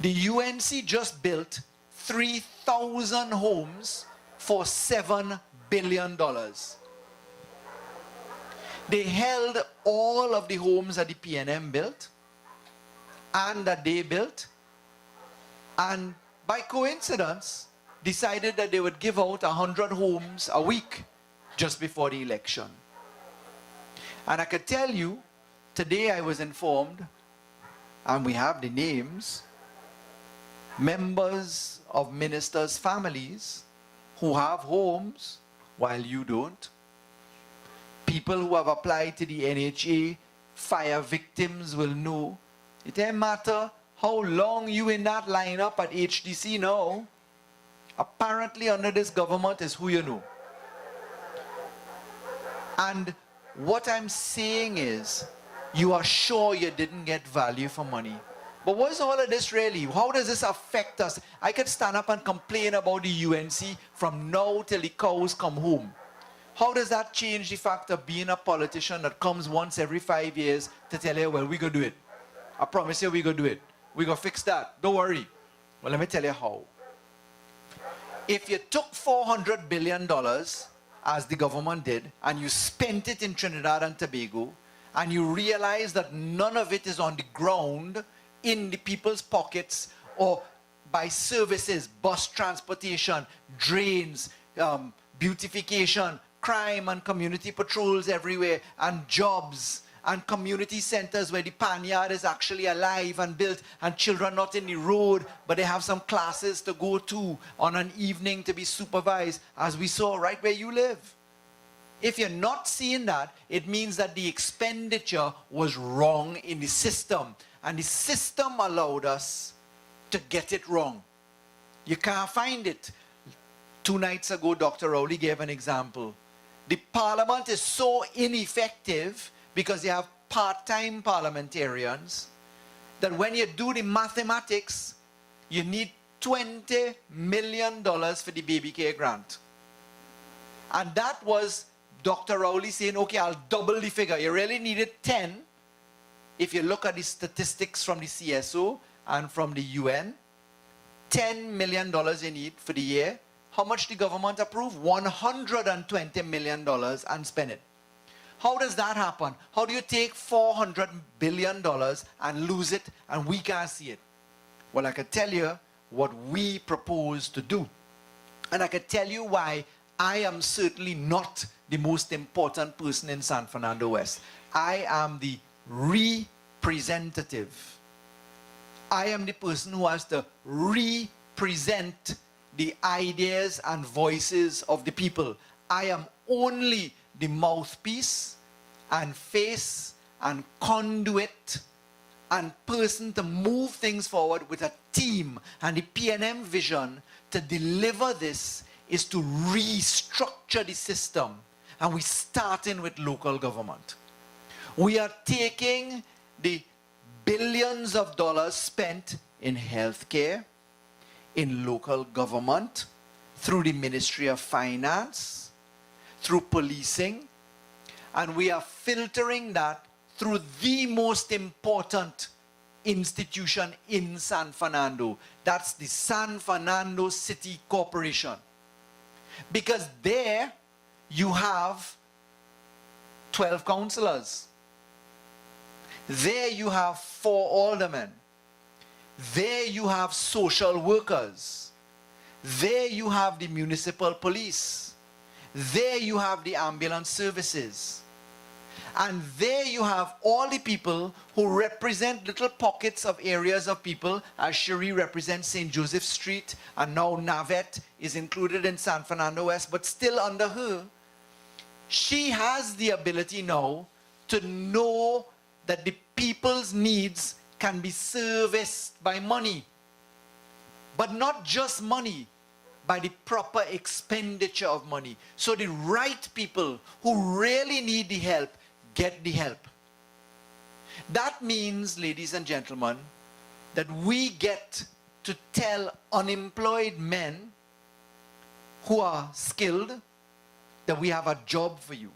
The UNC just built 3,000 homes for $7 billion. They held all of the homes that the PNM built and that they built, and by coincidence decided that they would give out 100 homes a week just before the election. And I could tell you, today I was informed, and we have the names, members of ministers' families who have homes while you don't. People who have applied to the NHA, fire victims will know. It doesn't matter how long you in that lineup at HDC now. Apparently under this government is who you know. And what I'm saying is, you are sure you didn't get value for money. But what's all of this really? How does this affect us? I could stand up and complain about the UNC from now till the cows come home. How does that change the fact of being a politician that comes once every 5 years to tell you, well, we're going to do it. I promise you we're going to do it. We're going to fix that. Don't worry. Well, let me tell you how. If you took $400 billion, as the government did, and you spent it in Trinidad and Tobago, and you realize that none of it is on the ground, in the people's pockets, or by services, bus transportation, drains, beautification, crime and community patrols everywhere, and jobs, and community centers where the panyard is actually alive and built, and children not in the road, but they have some classes to go to on an evening to be supervised, as we saw right where you live. If you're not seeing that, it means that the expenditure was wrong in the system, and the system allowed us to get it wrong. You can't find it. 2 nights ago, Dr. Rowley gave an example. The parliament is so ineffective because they have part-time parliamentarians that when you do the mathematics, you need $20 million for the baby care grant. And that was Dr. Rowley saying, okay, I'll double the figure. You really needed 10. If you look at the statistics from the CSO and from the UN, $10 million you need for the year. How much the government approve? $120 million and spend it. How does that happen? How do you take $400 billion and lose it and we can't see it? Well, I can tell you what we propose to do. And I can tell you why I am certainly not the most important person in San Fernando West. I am the representative. I am the person who has to represent the ideas and voices of the people. I am only the mouthpiece and face and conduit and person to move things forward with a team. And the PNM vision to deliver this is to restructure the system. And we're starting with local government. We are taking the billions of dollars spent in healthcare, in local government, through the Ministry of Finance, through policing, and we are filtering that through the most important institution in San Fernando. That's the San Fernando City Corporation. Because there you have 12 councillors. There you have 4 aldermen. There you have social workers. There you have the municipal police. There you have the ambulance services. And there you have all the people who represent little pockets of areas of people, as Cherie represents St. Joseph Street, and now Navet is included in San Fernando West, but still under her. She has the ability now to know that the people's needs can be serviced by money. But not just money, by the proper expenditure of money. So the right people who really need the help get the help. That means, ladies and gentlemen, that we get to tell unemployed men who are skilled that we have a job for you.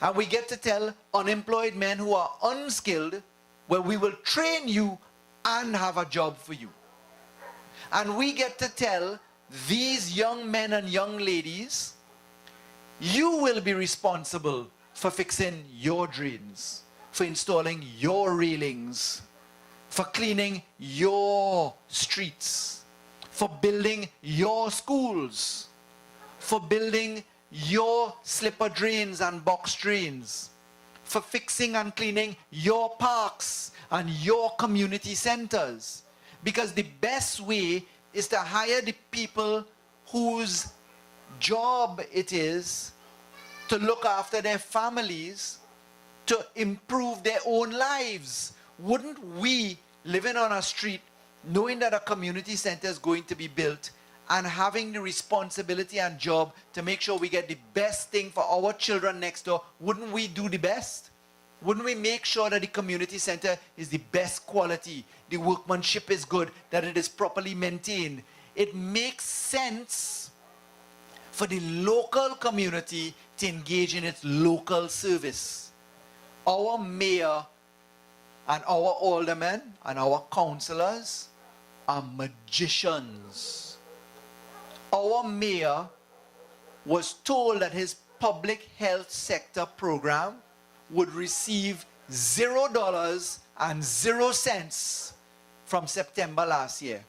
And we get to tell unemployed men who are unskilled, well, we will train you and have a job for you. And we get to tell these young men and young ladies, you will be responsible for fixing your drains, for installing your railings, for cleaning your streets, for building your schools, for building your slipper drains and box drains, for fixing and cleaning your parks and your community centers. Because the best way is to hire the people whose job it is to look after their families, to improve their own lives. Wouldn't we, living on a street, knowing that a community center is going to be built, and having the responsibility and job to make sure we get the best thing for our children next door, wouldn't we do the best? Wouldn't we make sure that the community center is the best quality, the workmanship is good, that it is properly maintained? It makes sense for the local community to engage in its local service. Our mayor and our aldermen and our councillors are magicians. Our mayor was told that his public health sector program would receive $0 and 0 cents from September last year.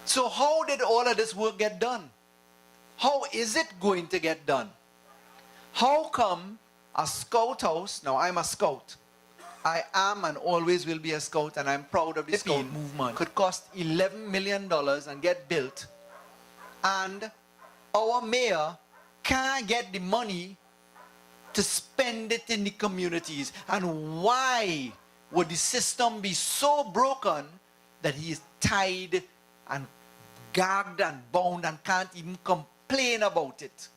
So how did all of this work get done? How is it going to get done? How come a scout house, now I'm a scout, I am and always will be a scout, and I'm proud of the scout movement, could cost $11 million and get built, and our mayor can't get the money to spend it in the communities? And why would the system be so broken that he is tied and gagged and bound and can't even complain about it?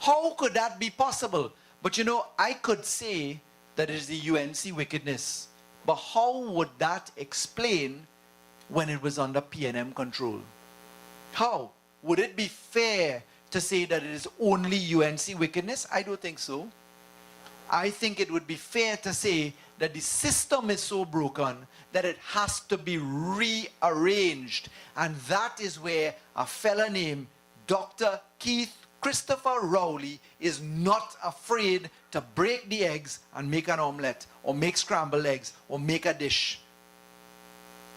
How could that be possible? But you know, I could say that it is the UNC wickedness. But how would that explain when it was under PNM control? How? Would it be fair to say that it is only UNC wickedness? I don't think so. I think it would be fair to say that the system is so broken that it has to be rearranged. And that is where a fella named Dr. Keith Christopher Rowley is not afraid to break the eggs and make an omelette, or make scrambled eggs, or make a dish.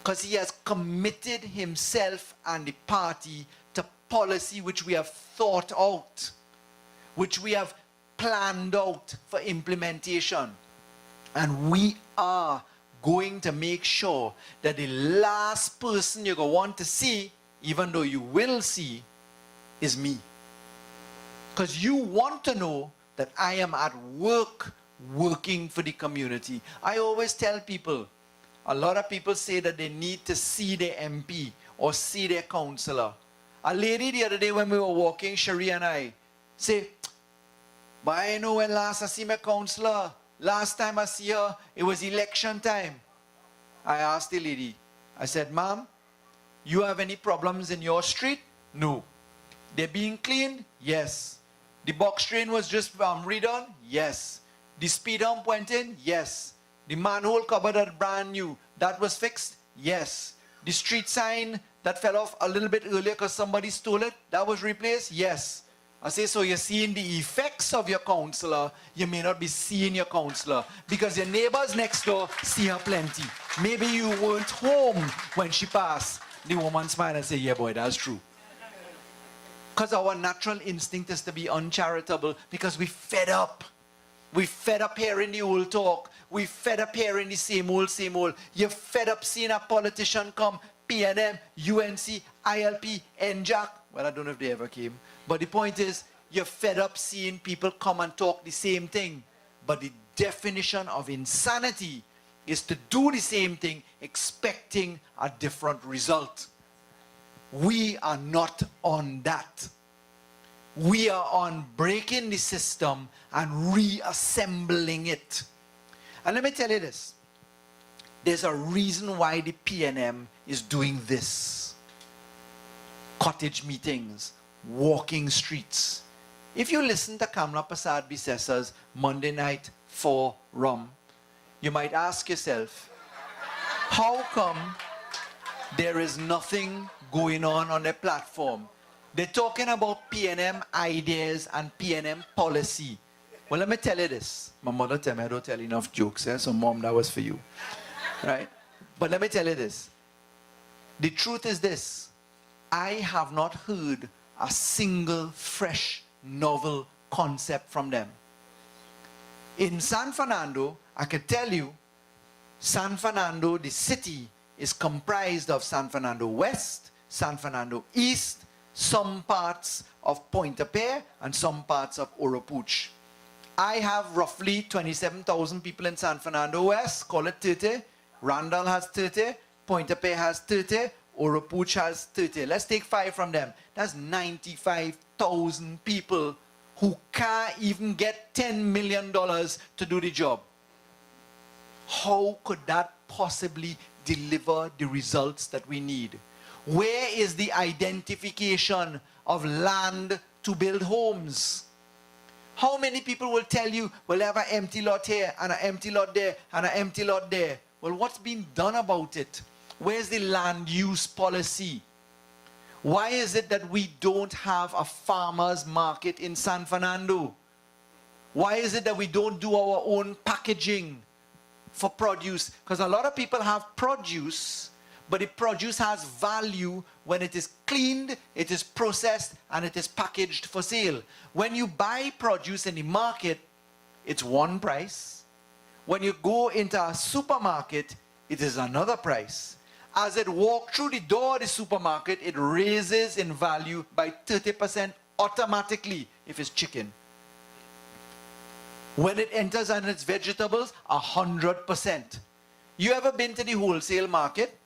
Because he has committed himself and the party to policy which we have thought out, which we have planned out for implementation. And we are going to make sure that the last person you're going to want to see, even though you will see, is me. Because you want to know that I am at work, working for the community. I always tell people, a lot of people say that they need to see their MP or see their councillor. A lady the other day when we were walking, Cherie and I, say, but I know when last I see my councillor, last time I see her, it was election time. I asked the lady, I said, ma'am, you have any problems in your street? No. They're being cleaned? Yes. The box drain was just redone? Yes. The speed hump went in? Yes. The manhole cover that brand new, that was fixed? Yes. The street sign that fell off a little bit earlier because somebody stole it, that was replaced? Yes. I say, so you're seeing the effects of your councillor, you may not be seeing your councillor, because your neighbors next door see her plenty. Maybe you weren't home when she passed. The woman smiled and said, yeah boy, that's true. Because our natural instinct is to be uncharitable, because we fed up. We fed up hearing the old talk. We fed up hearing the same old, same old. You're fed up seeing a politician come, PNM, UNC, ILP, NJAC. Well, I don't know if they ever came. But the point is, you're fed up seeing people come and talk the same thing. But the definition of insanity is to do the same thing, expecting a different result. We are not on that. We are on breaking the system and reassembling it. And let me tell you this. There's a reason why the PNM is doing this. Cottage meetings, walking streets. If you listen to Kamla Prasad Bisesa's Monday Night Forum, you might ask yourself, how come there is nothing going on their platform? They're talking about PNM ideas and PNM policy. Well, let me tell you this. My mother tell me I don't tell enough jokes, so mom, that was for you. Right? But let me tell you this. The truth is this. I have not heard a single fresh, novel concept from them. In San Fernando, I can tell you, San Fernando, the city, is comprised of San Fernando West, San Fernando East, some parts of Pointe-a-Pierre, and some parts of Oropouche. I have roughly 27,000 people in San Fernando West, call it 30. Randall has 30, Pointe-a-Pierre has 30, Oropouche has 30. Let's take 5 from them. That's 95,000 people who can't even get $10 million to do the job. How could that possibly deliver the results that we need? Where is the identification of land to build homes? How many people will tell you, well, I have an empty lot here, and an empty lot there, and an empty lot there? Well, what's been done about it? Where's the land use policy? Why is it that we don't have a farmer's market in San Fernando? Why is it that we don't do our own packaging for produce? Because a lot of people have produce, but the produce has value when it is cleaned, it is processed, and it is packaged for sale. When you buy produce in the market, it's one price. When you go into a supermarket, it is another price. As it walks through the door of the supermarket, it raises in value by 30% automatically if it's chicken. When it enters and it's vegetables, 100%. You ever been to the wholesale market?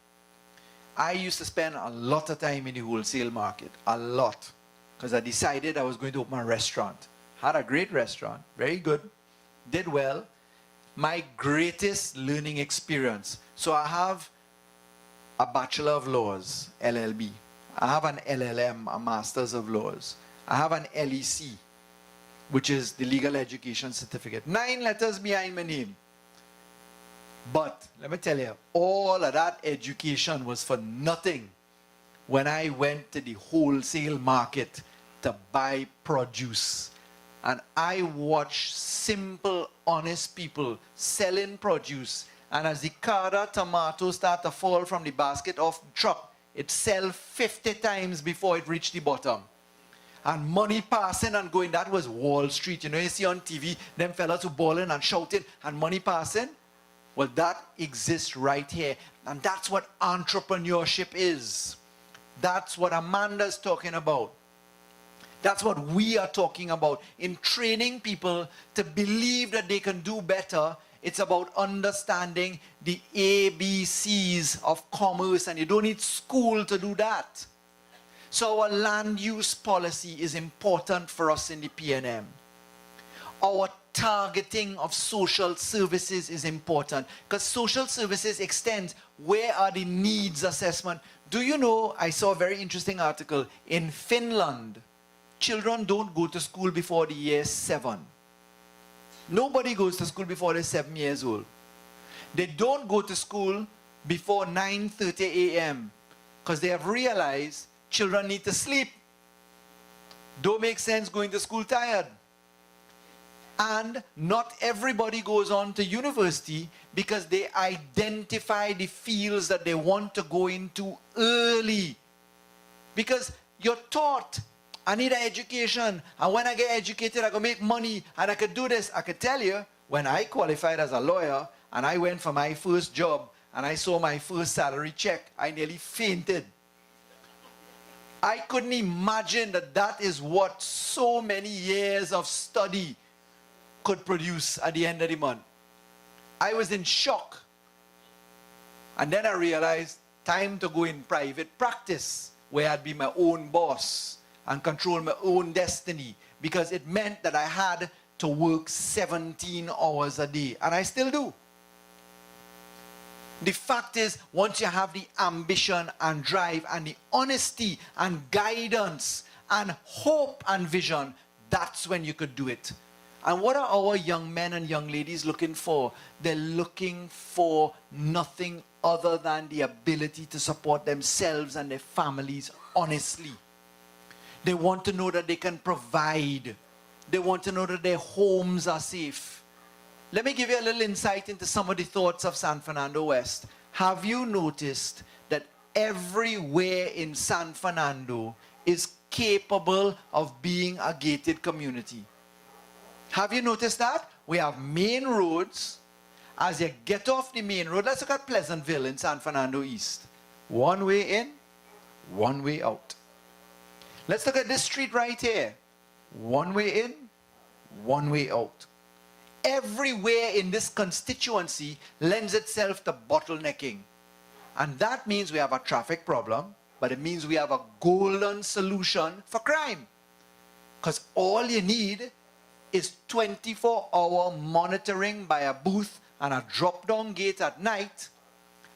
I used to spend a lot of time in the wholesale market, a lot, because I decided I was going to open a restaurant. Had a great restaurant, very good, did well. My greatest learning experience. So I have a Bachelor of Laws, LLB. I have an LLM, a Master's of Laws. I have an LEC, which is the Legal Education Certificate. 9 letters behind my name. But let me tell you, all of that education was for nothing when I went to the wholesale market to buy produce. And I watched simple, honest people selling produce. And as the Carter tomatoes start to fall from the basket of the truck, it sells 50 times before it reached the bottom. And money passing and going, that was Wall Street. You know, you see on TV, them fellas who bawling and shouting and money passing. Well, that exists right here. And that's what entrepreneurship is. That's what Amanda's talking about. That's what we are talking about. In training people to believe that they can do better, it's about understanding the ABCs of commerce, and you don't need school to do that. So our land use policy is important for us in the PNM. Our targeting of social services is important, because social services extends where are the needs assessment. Do you know, I saw a very interesting article, in Finland, children don't go to school before the year 7. Nobody goes to school before they're 7 years old. They don't go to school before 9:30 a.m. because they have realized children need to sleep. Don't make sense going to school tired. And not everybody goes on to university because they identify the fields that they want to go into early. Because you're taught, I need an education, and when I get educated, I can make money, and I could do this. I could tell you, when I qualified as a lawyer, and I went for my first job, and I saw my first salary check, I nearly fainted. I couldn't imagine that that is what so many years of study could produce at the end of the month. I was in shock. And then I realized, time to go in private practice. where I'd be my own boss and control my own destiny, because it meant that I had to work 17 hours a day, and I still do. The fact is, once you have the ambition and drive and the honesty and guidance and hope and vision, that's when you could do it. And what are our young men and young ladies looking for? They're looking for nothing other than the ability to support themselves and their families honestly. They want to know that they can provide. They want to know that their homes are safe. Let me give you a little insight into some of the thoughts of San Fernando West. Have you noticed that everywhere in San Fernando is capable of being a gated community? Have you noticed that? We have main roads. As you get off the main road, let's look at Pleasantville in San Fernando East. One way in, one way out. Let's look at this street right here. One way in, one way out. Everywhere in this constituency lends itself to bottlenecking. And that means we have a traffic problem, but it means we have a golden solution for crime. Because all you need is 24-hour monitoring by a booth and a drop-down gate at night,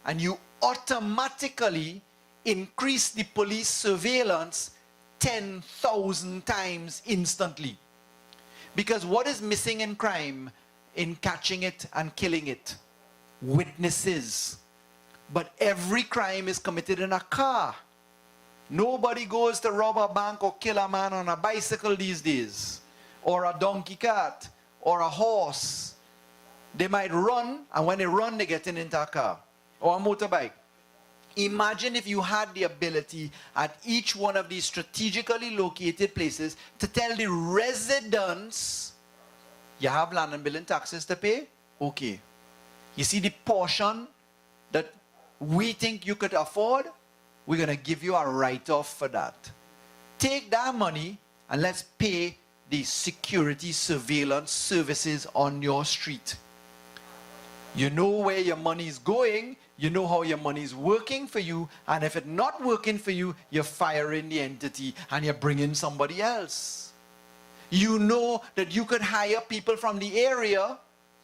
and you automatically increase the police surveillance 10,000 times instantly. Because what is missing in crime, in catching it and killing it? Witnesses. But every crime is committed in a car. Nobody goes to rob a bank or kill a man on a bicycle these days, or a donkey cart, or a horse. They might run, and when they run, they get into a car or a motorbike. Imagine if you had the ability at each one of these strategically located places to tell the residents, you have land and building taxes to pay? Okay. You see the portion that we think you could afford? We're going to give you a write-off for that. Take that money and let's pay the security surveillance services on your street. You know where your money is going, you know how your money is working for you, and if it's not working for you, you're firing the entity and you're bringing somebody else. You know that you could hire people from the area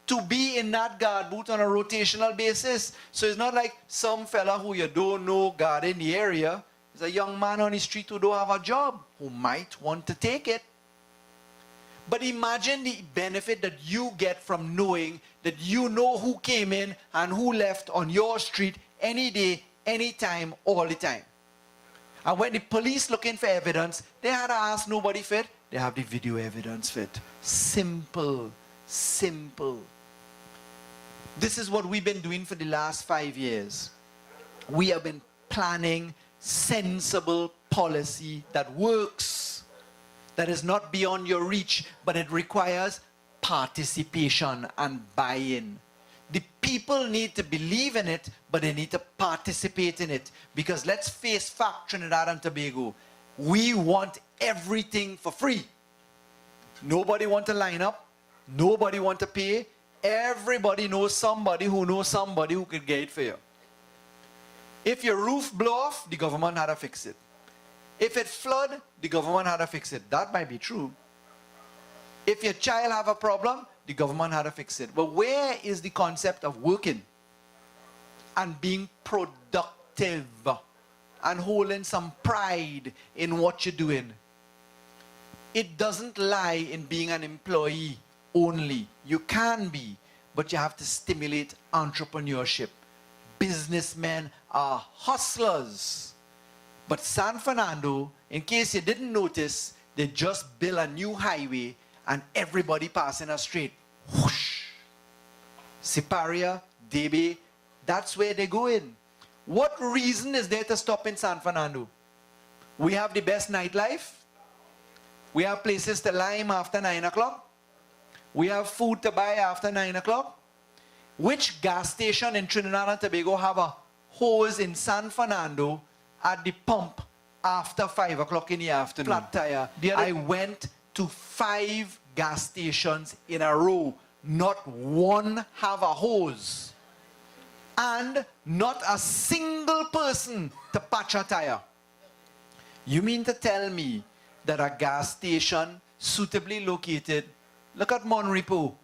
to be in that guard booth on a rotational basis. So it's not like some fella who you don't know guard in the area. It's a young man on the street who don't have a job, who might want to take it. But imagine the benefit that you get from knowing that you know who came in and who left on your street any day, any time, all the time. And when the police looking for evidence, they had to ask nobody for it. They have the video evidence for it. Simple, simple. This is what we've been doing for the last 5 years. We have been planning sensible policy that works, that is not beyond your reach, but it requires participation and buy-in. The people need to believe in it, but they need to participate in it. Because let's face fact, Trinidad and Tobago, we want everything for free. Nobody want to line up. Nobody want to pay. Everybody knows somebody who could get it for you. If your roof blow off, the government had to fix it. If it flood, the government had to fix it. That might be true. If your child have a problem, the government had to fix it. But where is the concept of working and being productive and holding some pride in what you're doing? It doesn't lie in being an employee only. You can be, but you have to stimulate entrepreneurship. Businessmen are hustlers. But San Fernando, in case you didn't notice, they just built a new highway and everybody passing a straight. Whoosh. Siparia, Debe, that's where they go in. What reason is there to stop in San Fernando? We have the best nightlife. We have places to lime after 9 o'clock. We have food to buy after 9 o'clock. Which gas station in Trinidad and Tobago have a hose in San Fernando at the pump after 5 o'clock in the afternoon? Flat tire. I went to 5 gas stations in a row. Not one have a hose. And not a single person to patch a tire. You mean to tell me that a gas station suitably located, look at Monrepo,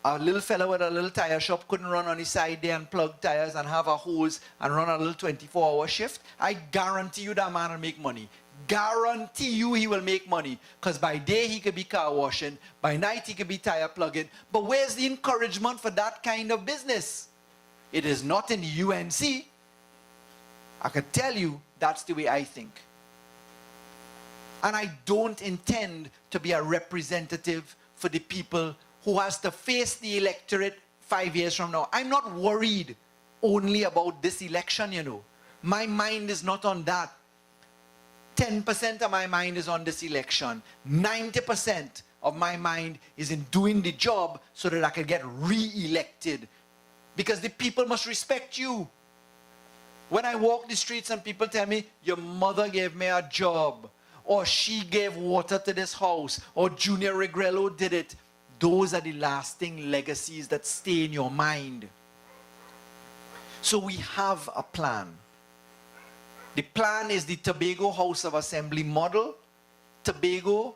a little fella with a little tire shop couldn't run on his side there and plug tires and have a hose and run a little 24-hour shift? I guarantee you that man will make money. Guarantee you he will make money. Because by day he could be car washing, by night he could be tire plugging. But where's the encouragement for that kind of business? It is not in the UNC. I can tell you that's the way I think. And I don't intend to be a representative for the people who has to face the electorate 5 years from now. I'm not worried only about this election, you know. My mind is not on that. 10% of my mind is on this election. 90% of my mind is in doing the job so that I can get re-elected. Because the people must respect you. When I walk the streets and people tell me, your mother gave me a job, or she gave water to this house, or Junior Regrello did it, those are the lasting legacies that stay in your mind. So we have a plan. The plan is the Tobago House of Assembly model. Tobago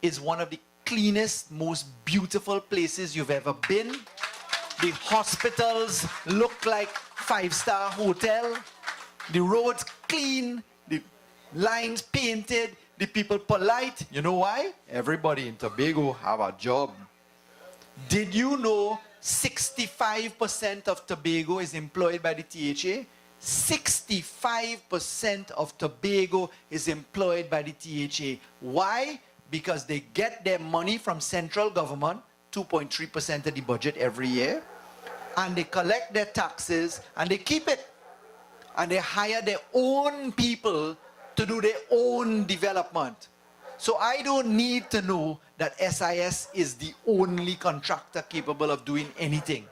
is one of the cleanest, most beautiful places you've ever been. The hospitals look like five-star hotel. The roads clean, the lines painted, the people polite. You know why? Everybody in Tobago have a job. Did you know 65% of Tobago is employed by the THA? 65% of Tobago is employed by the THA. Why? Because they get their money from central government, 2.3% of the budget every year, and they collect their taxes and they keep it. And they hire their own people to do their own development. So I don't need to know that SIS is the only contractor capable of doing anything.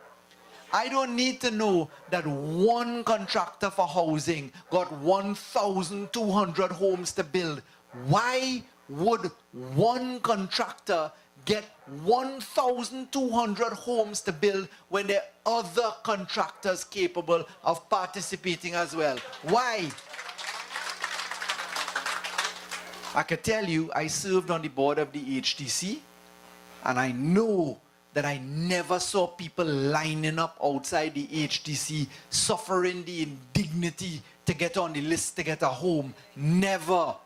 I don't need to know that one contractor for housing got 1,200 homes to build. Why would one contractor get 1,200 homes to build when there are other contractors capable of participating as well? Why? I can tell you, I served on the board of the HTC, and I know that I never saw people lining up outside the HTC, suffering the indignity to get on the list to get a home. Never.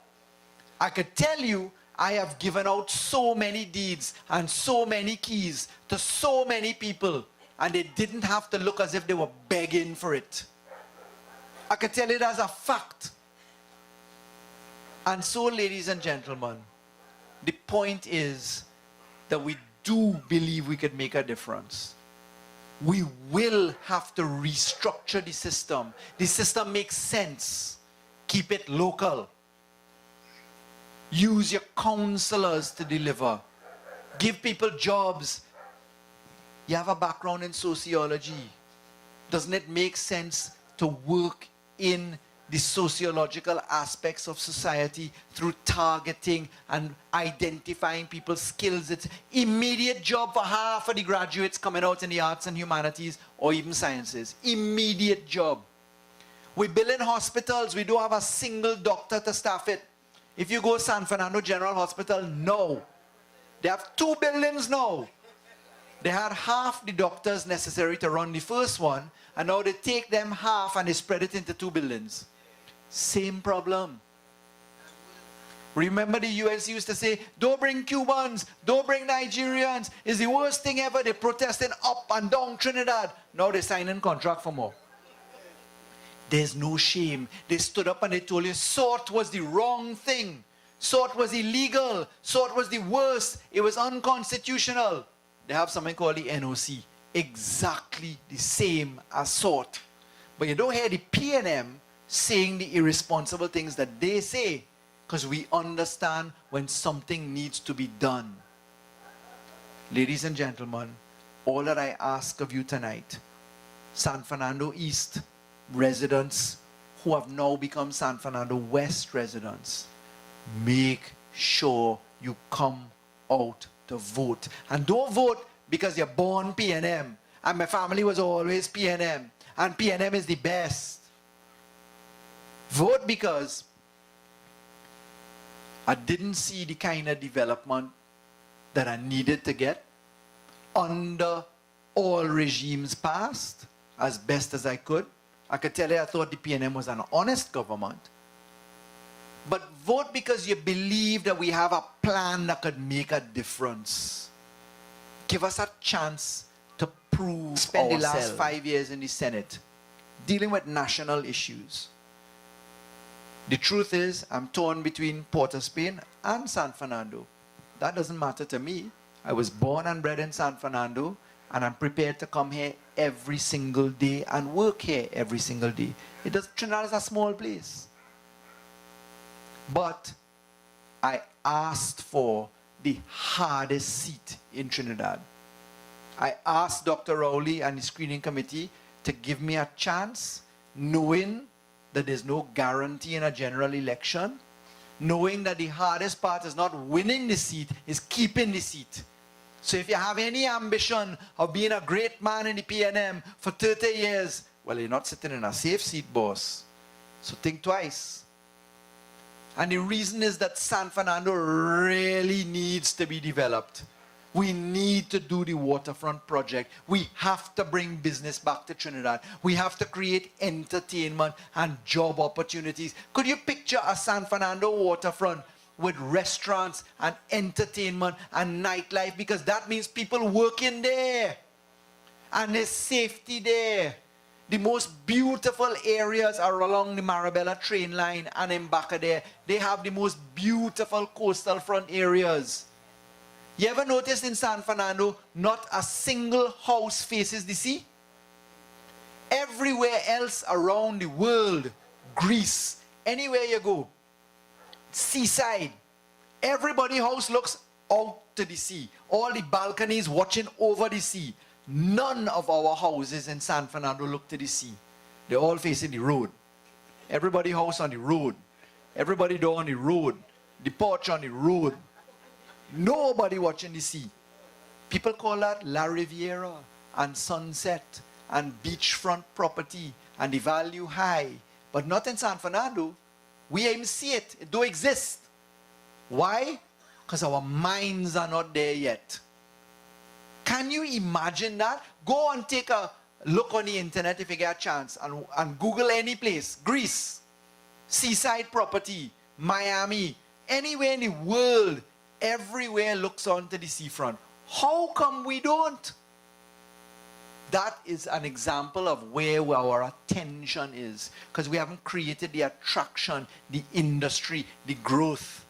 I could tell you, I have given out so many deeds and so many keys to so many people, and they didn't have to look as if they were begging for it. I can tell it as a fact. And so, ladies and gentlemen, the point is that we do believe we could make a difference. We will have to restructure the system. The system makes sense. Keep it local. Use your counselors to deliver. Give people jobs. You have a background in sociology. Doesn't it make sense to work in the sociological aspects of society through targeting and identifying people's skills? It's immediate job for half of the graduates coming out in the arts and humanities or even sciences. Immediate job. We build in hospitals. We don't have a single doctor to staff it. If you go San Fernando General Hospital, no. They have 2 buildings now. They had half the doctors necessary to run the first one, and now they take them half and they spread it into 2 buildings. Same problem. Remember the UNC used to say, don't bring Cubans, don't bring Nigerians. It's the worst thing ever. They're protesting up and down Trinidad. Now they're signing contract for more. There's no shame. They stood up and they told you SORT was the wrong thing. SORT was illegal. SORT was the worst. It was unconstitutional. They have something called the NOC. Exactly the same as SORT. But you don't hear the PNM saying the irresponsible things that they say, because we understand when something needs to be done. Ladies and gentlemen, all that I ask of you tonight, San Fernando East residents who have now become San Fernando West residents, make sure you come out to vote. And don't vote because you're born PNM. And my family was always PNM. And PNM is the best. Vote because I didn't see the kind of development that I needed to get under all regimes past as best as I could. I could tell you I thought the PNM was an honest government. But vote because you believe that we have a plan that could make a difference. Give us a chance to prove Spend the last 5 years in the Senate dealing with national issues. The truth is, I'm torn between Port of Spain and San Fernando. That doesn't matter to me. I was born and bred in San Fernando, and I'm prepared to come here every single day and work here every single day. Trinidad is a small place. But I asked for the hardest seat in Trinidad. I asked Dr. Rowley and the screening committee to give me a chance, knowing that there's no guarantee in a general election, knowing that the hardest part is not winning the seat, is keeping the seat. So if you have any ambition of being a great man in the PNM for 30 years, well, you're not sitting in a safe seat, boss. So think twice. And the reason is that San Fernando really needs to be developed. We need to do the waterfront project. We have to bring business back to Trinidad. We have to create entertainment and job opportunities. Could you picture a San Fernando waterfront with restaurants and entertainment and nightlife? Because that means people working there. And there's safety there. The most beautiful areas are along the Marabella train line and in back of there. They have the most beautiful coastal front areas. You ever notice in San Fernando, not a single house faces the sea? Everywhere else around the world, Greece, anywhere you go, seaside, everybody's house looks out to the sea. All the balconies watching over the sea. None of our houses in San Fernando look to the sea. They're all facing the road. Everybody's house on the road. Everybody door on the road. The porch on the road. Nobody watching the sea. People call that La Riviera and sunset and beachfront property and the value high. But not in San Fernando. We even see it. It don't exist. Why? Because our minds are not there yet. Can you imagine that? Go and take a look on the internet if you get a chance and Google any place. Greece, seaside property, Miami, anywhere in the world. Everywhere looks onto the seafront. How come we don't? That is an example of where our attention is. Because we haven't created the attraction, the industry, the growth.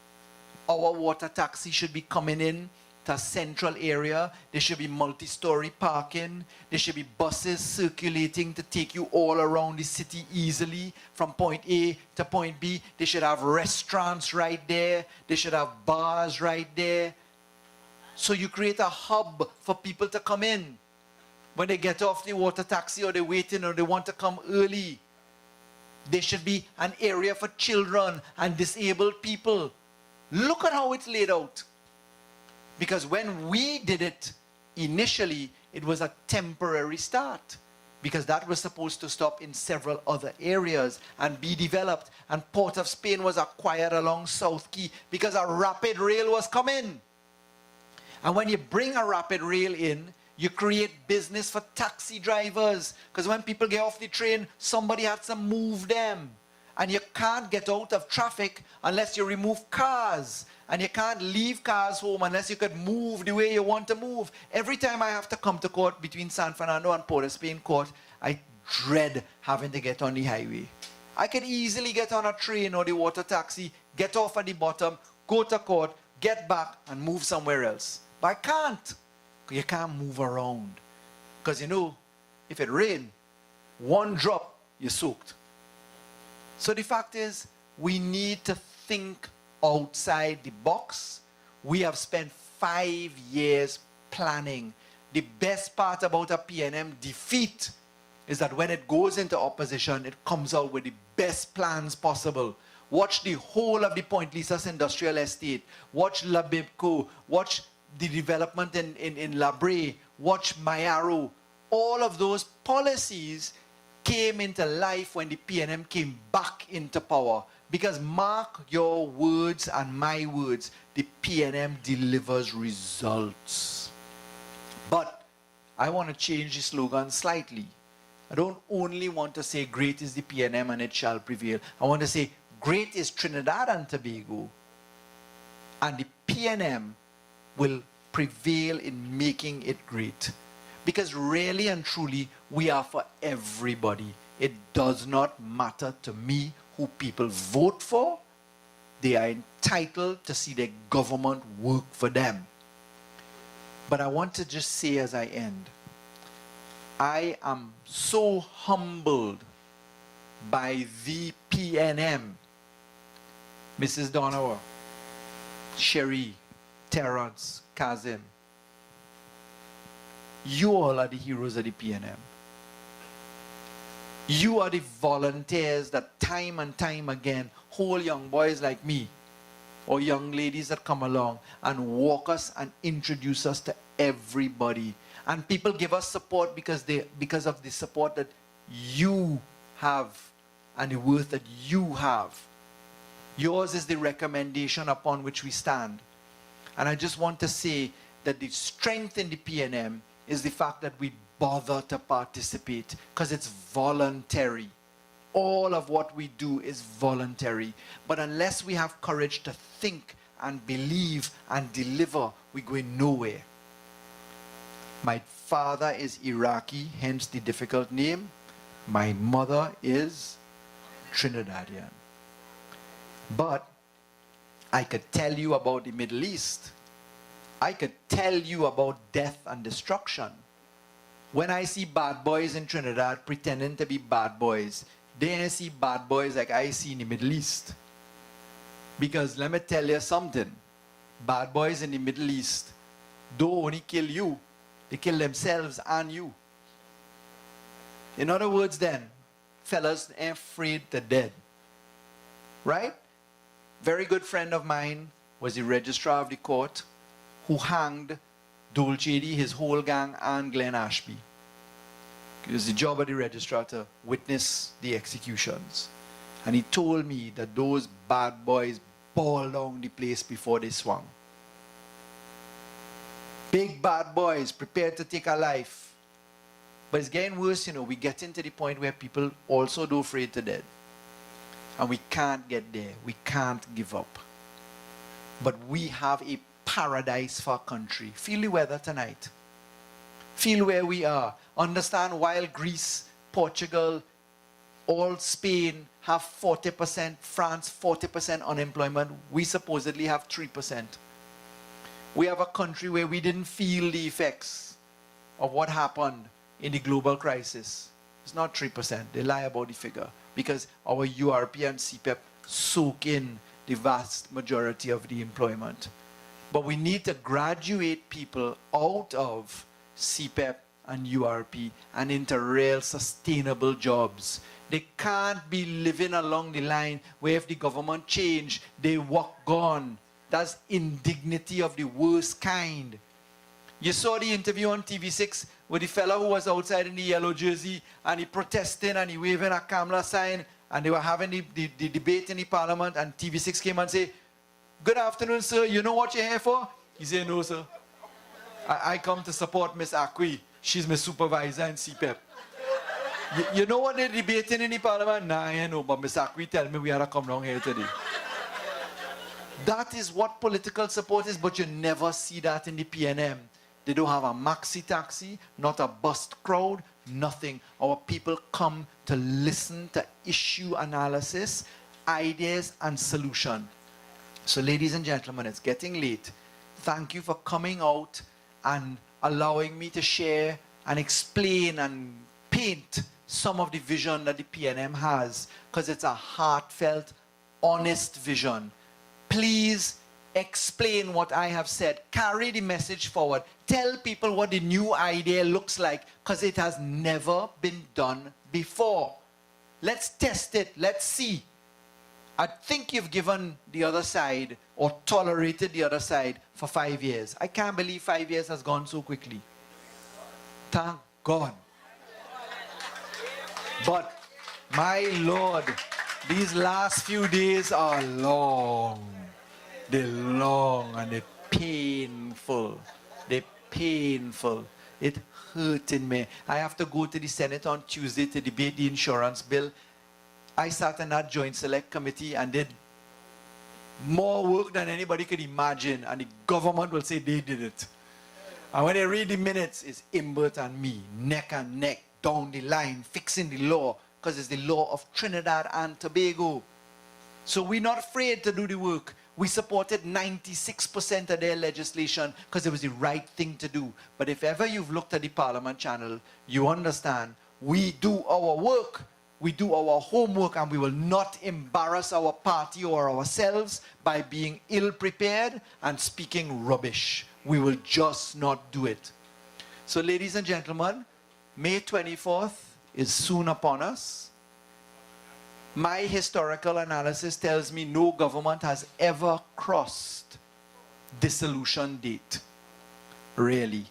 Our water taxi should be coming in to a central area. There should be multi-story parking. There should be buses circulating to take you all around the city easily from point A to point B. They should have restaurants right there. They should have bars right there. So you create a hub for people to come in. When they get off the water taxi or they're waiting or they want to come early, there should be an area for children and disabled people. Look at how it's laid out. Because when we did it initially, it was a temporary start. Because that was supposed to stop in several other areas and be developed. And Port of Spain was acquired along South Quay because a rapid rail was coming. And when you bring a rapid rail in, you create business for taxi drivers. Because when people get off the train, somebody has to move them. And you can't get out of traffic unless you remove cars. And you can't leave cars home unless you could move the way you want to move. Every time I have to come to court between San Fernando and Port of Spain court, I dread having to get on the highway. I could easily get on a train or the water taxi, get off at the bottom, go to court, get back and move somewhere else. But I can't. You can't move around. Because you know, if it rains, one drop, you're soaked. So the fact is, we need to think outside the box. We have spent 5 years planning. The best part about a PNM defeat is that when it goes into opposition, it comes out with the best plans possible. Watch the whole of the Point Lisas Industrial Estate. Watch Labibco. Watch the development in La Brea. Watch Mayaro. All of those policies came into life when the PNM came back into power Because mark your words and my words, the PNM delivers results. But I want to change the slogan slightly. I don't only want to say great is the PNM and it shall prevail. I want to say great is Trinidad and Tobago, and the PNM will prevail in making it great. Because really and truly, we are for everybody. It does not matter to me who people vote for. They are entitled to see their government work for them. But I want to just say as I end, I am so humbled by the PNM. Mrs. Donowa, Sherry, Terrence, Kazim. You all are the heroes of the PNM. You are the volunteers that time and time again hold young boys like me or young ladies that come along and walk us and introduce us to everybody. And people give us support because of the support that you have and the worth that you have. Yours is the recommendation upon which we stand. And I just want to say that the strength in the PNM is the fact that we bother to participate because it's voluntary. All of what we do is voluntary. But unless we have courage to think and believe and deliver, we're going nowhere. My father is Iraqi, hence the difficult name. My mother is Trinidadian. But I could tell you about the Middle East. I could tell you about death and destruction. When I see bad boys in Trinidad pretending to be bad boys, they see bad boys like I see in the Middle East. Because let me tell you something. Bad boys in the Middle East don't only kill you, they kill themselves and you. In other words then, fellas ain't afraid to dead. Right? Very good friend of mine was the registrar of the court who hanged Dolchedy, his whole gang, and Glenn Ashby. It was the job of the registrar to witness the executions. And he told me that those bad boys balled down the place before they swung. Big bad boys prepared to take a life. But it's getting worse, you know. We get into the point where people also do afraid to death. And we can't get there. We can't give up. But we have a paradise for our country. Feel the weather tonight. Feel where we are. Understand while Greece, Portugal, all Spain have 40%, France 40% unemployment, we supposedly have 3%. We have a country where we didn't feel the effects of what happened in the global crisis. It's not 3%. They lie about the figure because our URP and CPEP soak in the vast majority of the employment. But we need to graduate people out of CPEP and URP and into real sustainable jobs. They can't be living along the line where if the government change, they walk gone. That's indignity of the worst kind. You saw the interview on TV6 with the fellow who was outside in the yellow jersey and he protesting and he waving a Kamala sign and they were having the debate in the parliament and TV6 came and said, "Good afternoon, sir. You know what you're here for?" He said, "No, sir. I come to support Miss Akwi. She's my supervisor in CPEP. You know what they're debating in the parliament?" "Nah, I know, but Miss Akwi tell me we had to come down here today." That is what political support is, but you never see that in the PNM. They don't have a maxi taxi, not a bust crowd, nothing. Our people come to listen to issue analysis, ideas, and solution. So ladies and gentlemen, it's getting late. Thank you for coming out and allowing me to share and explain and paint some of the vision that the PNM has, because it's a heartfelt, honest vision. Please explain what I have said. Carry the message forward. Tell people what the new idea looks like, because it has never been done before. Let's test it. Let's see. I think you've given the other side or tolerated the other side for 5 years. I can't believe 5 years has gone so quickly. Thank God. But my Lord, These last few days are long. They're long and they're painful. They're painful. It hurting me. I have to go to the Senate on Tuesday to debate the insurance bill. I sat in that joint select committee and did more work than anybody could imagine, and the government will say they did it. And when they read the minutes, it's Imbert and me, neck and neck, down the line, fixing the law, because it's the law of Trinidad and Tobago. So we're not afraid to do the work. We supported 96% of their legislation because it was the right thing to do. But if ever you've looked at the Parliament channel, you understand we do our work, we do our homework, and we will not embarrass our party or ourselves by being ill-prepared and speaking rubbish. We will just not do it. So ladies and gentlemen, May 24th is soon upon us. My historical analysis tells me no government has ever crossed dissolution date. Really.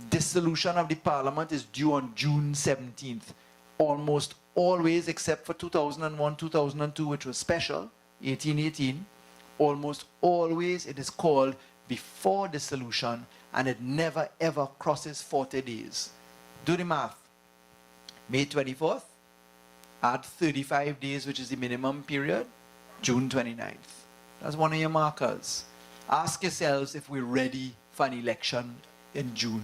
Dissolution of the parliament is due on June 17th. Almost always, except for 2001, 2002, which was special, 1818, almost always it is called before dissolution, and it never ever crosses 40 days. Do the math. May 24th, add 35 days, which is the minimum period, June 29th. That's one of your markers. Ask yourselves if we're ready for an election in June.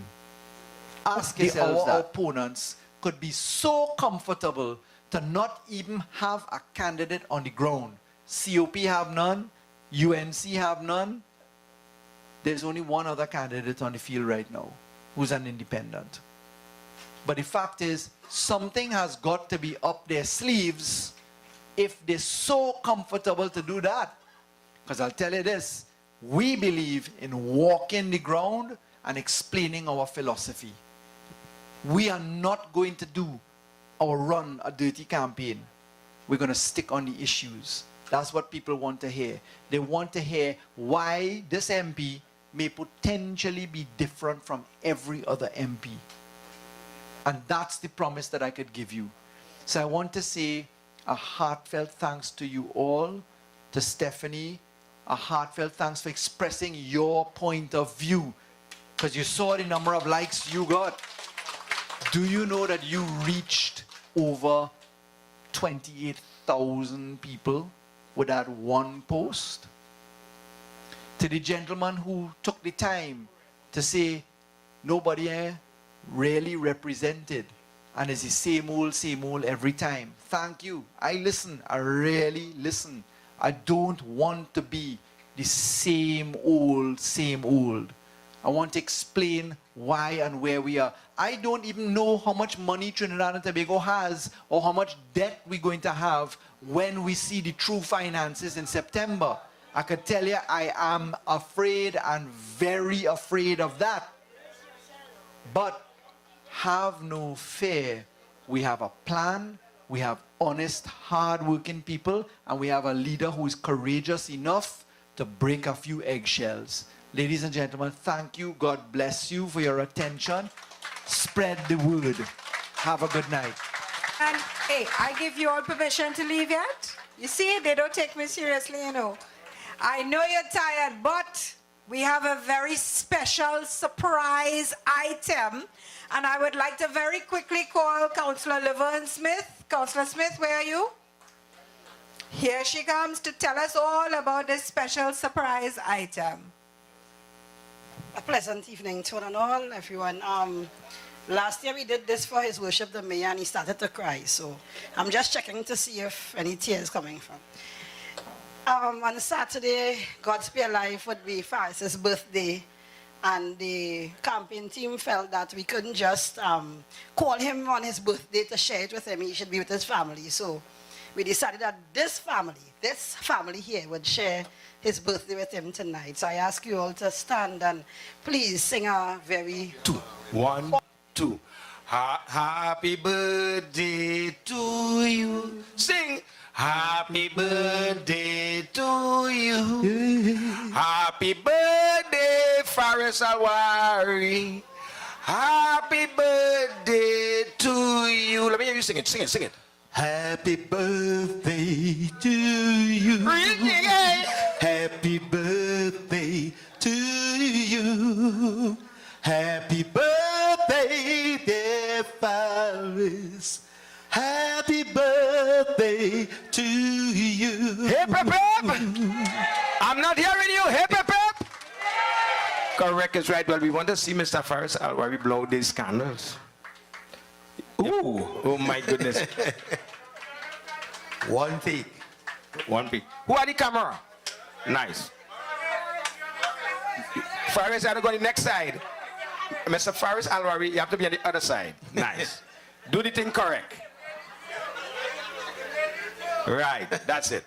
Ask yourselves that. Our opponents could be so comfortable to not even have a candidate on the ground. COP have none, UNC have none. There's only one other candidate on the field right now, who's an independent. But the fact is, something has got to be up their sleeves if they're so comfortable to do that. Because I'll tell you this, we believe in walking the ground and explaining our philosophy. We are not going to do or run a dirty campaign. We're going to stick on the issues. That's what people want to hear. They want to hear why this MP may potentially be different from every other MP. And that's the promise that I could give you. So I want to say a heartfelt thanks to you all, to Stephanie, a heartfelt thanks for expressing your point of view, because you saw the number of likes you got. Do you know that you reached over 28,000 people with that one post? To the gentleman who took the time to say, nobody really represented, and it's the same old every time. Thank you. I listen. I really listen. I don't want to be the same old. I want to explain why and where we are. I don't even know how much money Trinidad and Tobago has or how much debt we're going to have when we see the true finances in September. I could tell you I am afraid and very afraid of that. But have no fear. We have a plan. We have honest, hard-working people. And we have a leader who is courageous enough to break a few eggshells. Ladies and gentlemen, thank you. God bless you for your attention. Spread the word. Have a good night. And hey, I give you all permission to leave yet? You see, they don't take me seriously, you know. I know you're tired, but we have a very special surprise item. And I would like to very quickly call Councillor Laverne Smith. Councillor Smith, where are you? Here she comes to tell us all about this special surprise item. A pleasant evening to one and all, everyone. Last year we did this for His Worship the Mayor and he started to cry. So I'm just checking to see if any tears coming from. On Saturday, God Spare Life would be Faris's birthday. And the campaign team felt that we couldn't just call him on his birthday to share it with him. He should be with his family. So we decided that this family here would share his birthday with him tonight. So I ask you all to stand and please sing a very... 2, 1, 2. Happy birthday to you. Sing. Happy birthday to you. Happy birthday, Faris Alwari. Happy birthday to you. Let me hear you sing it. Sing it. Happy birthday to you. Happy birthday to you. Happy birthday, dear Faris. Happy birthday to you. Hip, hip, hip. I'm not hearing you. Hip, hip, hip. Correct is right. Well, we want to see Mr. Faris while we blow these candles. Ooh, oh my goodness. One thing. One peak. Who are the camera? Nice. Faris, you have to go on the next side. Mr. Faris Alwari, you have to be on the other side. Nice. Do the thing correct. Right, that's it.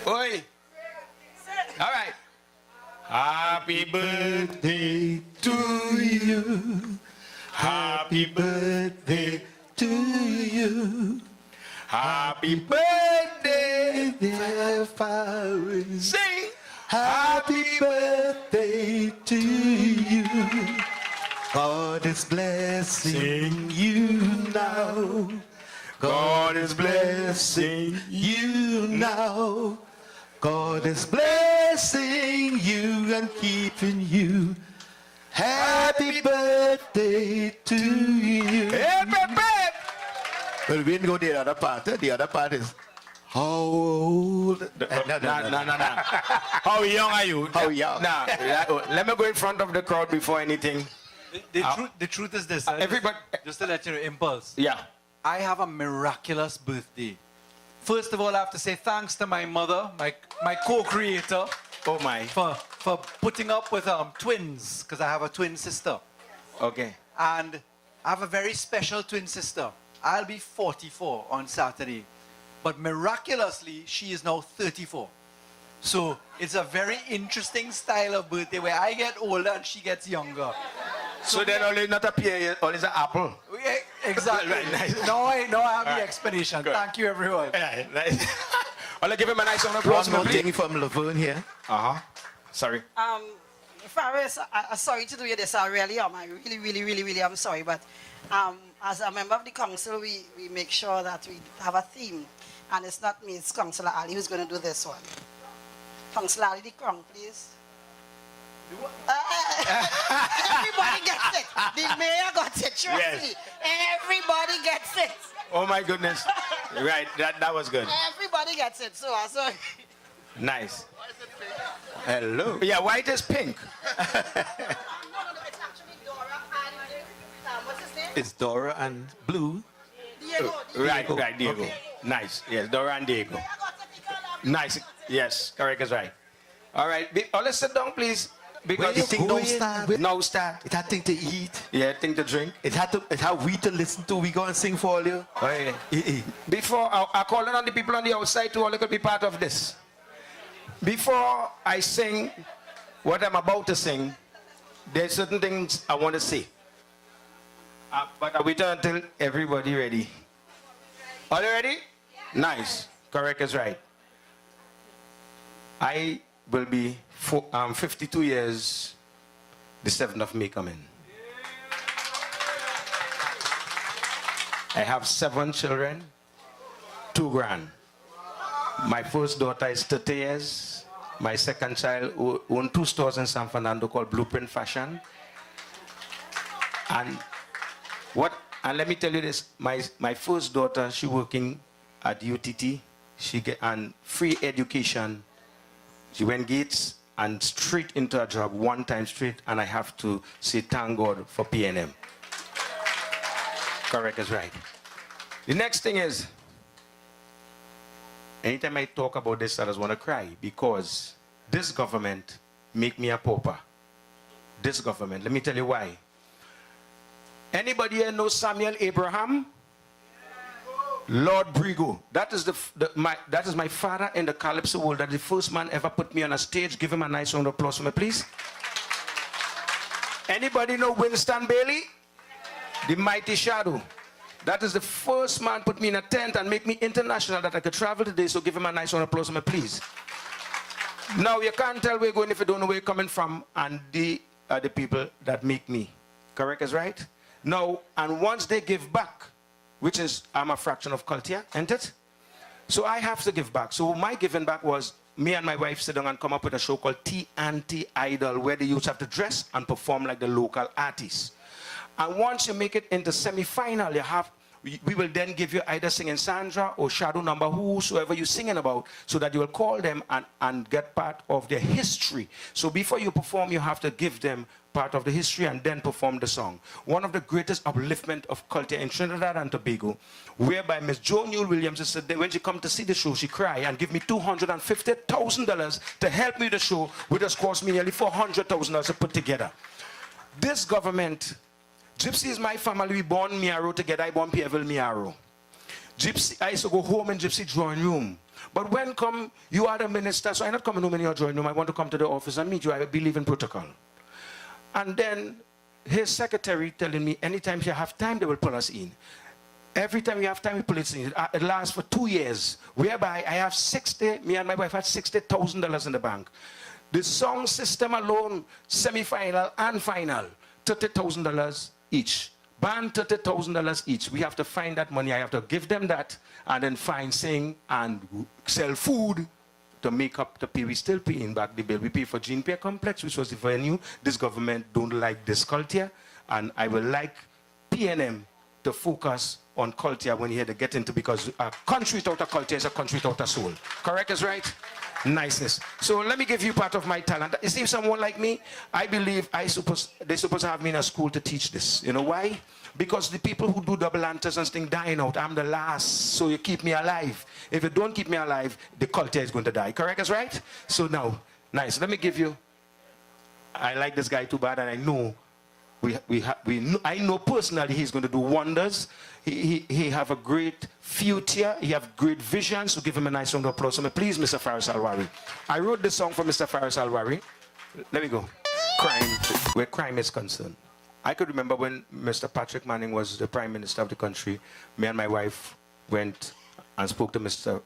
Oi. All right. Happy birthday To you. Happy birthday to you. Happy birthday, Dear Faris. sing. Happy birthday to you. God is blessing you now. God is blessing you now. God is blessing you and keeping you. Happy birthday to you. Hip, hip, hip. Well, we didn't go the other part. The other part is how old? No. How young are you? How young? Nah, let me go in front of the crowd before anything. The truth is this. Everybody, Just to let you know, Impulse. yeah. I have a miraculous birthday. First of all, I have to say thanks to my mother, my co-creator, Oh my. for putting up with twins, because I have a twin sister. Okay. And I have a very special twin sister. I'll be 44 on Saturday. But miraculously, she is now 34. So it's a very interesting style of birthday where I get older and she gets younger. So then only not a pear, only an apple. Exactly. Right, nice. Now I have the explanation. Good. Thank you, everyone. Yeah, nice. I'll give him a nice round of applause. One more please. thing from Laverne here. Uh-huh. Sorry. Faris, I'm sorry to do you this. I really am. I really am sorry. But as a member of the council, we make sure that we have a theme. And it's not me, it's Councillor Ali who's going to do this one. Councillor Ali, the crown, please. Everybody gets it. The mayor got it, trust Yes. me. Everybody gets it. Oh my goodness. Right, that was good. Everybody gets it. So I'm sorry. Nice. Hello. Yeah, white is pink. No, it's actually Dora and what's his name? It's Dora and Blue. Diego. Right, Diego. Okay. Nice. Yes, Dora and Diego. Nice. Yes, correct is right. All right. Let's sit down, please. Because The thing don't start. no start. It had thing to eat. Yeah, thing to drink. It had we to listen to. We go and sing for all you. Okay. Before I call on the people on the outside to all could be part of this. Before I sing what I'm about to sing, there's certain things I want to say. But I wait until everybody ready. Are you ready? Nice. Correct is right. I will be 52 years the 7th of May coming. I have 7 children, 2 grand. My first daughter is 30 years. My second child owns 2 stores in San Fernando called Blueprint Fashion. And let me tell you this, my first daughter, she working at UTT. She get and free education. She went gates and straight into a job, 1 time straight, and I have to say thank God for PNM. Correct is right. The next thing is, anytime I talk about this, I just want to cry because this government make me a pauper. This government, let me tell you why. Anybody here know Samuel Abraham? Lord Brigo. That is that is my father in the Calypso world. That is the first man ever put me on a stage. Give him a nice round of applause for me, please. Anybody know Winston Bailey? The mighty shadow. That is the first man put me in a tent and make me international that I could travel today. So give him a nice round of applause for me, please. Now you can't tell where you're going if you don't know where you're coming from. And the are the people that make me. Correct is right? Now, and once they give back, which is, I'm a fraction of culture, ain't it? So I have to give back. So my giving back was me and my wife sit down and come up with a show called T&T Idol, where the youths have to dress and perform like the local artists. And once you make it into semi-final, we will then give you either singing Sandra or Shadow Number, whosoever you're singing about, so that you will call them and get part of their history. So before you perform, you have to give them part of the history and then perform the song. One of the greatest upliftment of culture in Trinidad and Tobago, whereby Miss Jo Newell Williams said that when she come to see the show, she cry and give me $250,000 to help me with the show, which has cost me nearly $400,000 to put together. This government, Gypsy is my family. We born Miaro together. I born Pierreville Miaro. Gypsy, I used to go home in Gypsy drawing room. But when come, you are the minister, so I'm not coming home in your drawing room. I want to come to the office and meet you. I believe in protocol. And then his secretary telling me, anytime you have time, they will pull us in. Every time we have time, we pull us in. It lasts for 2 years, whereby I have me and my wife had $60,000 in the bank. The song system alone, semi-final and final, $30,000 each. Band $30,000 each. We have to find that money. I have to give them that and then sing and sell food to make up the pay. We still paying back the bill. We pay for Gene Peer Complex, which was the venue. This government don't like this culture, and I would like PNM to focus on culture when you had to get into, because a country without a culture is a country without a soul. Correct is right? Niceness. So let me give you part of my talent. You see, someone like me, I believe they're supposed to have me in a school to teach this. You know why? Because the people who do double enters and things dying out, I'm the last, so you keep me alive. If you don't keep me alive, the culture is going to die. Correct is right? So now, nice. Let me give you, I like this guy too bad, and I know I know personally he's going to do wonders. He have a great future. He have great vision. So give him a nice round of applause. So please, Mr. Faris Alwari. I wrote this song for Mr. Faris Alwari. Let me go. Crime, where crime is concerned. I could remember when Mr. Patrick Manning was the Prime Minister of the country. Me and my wife went and spoke to Mr.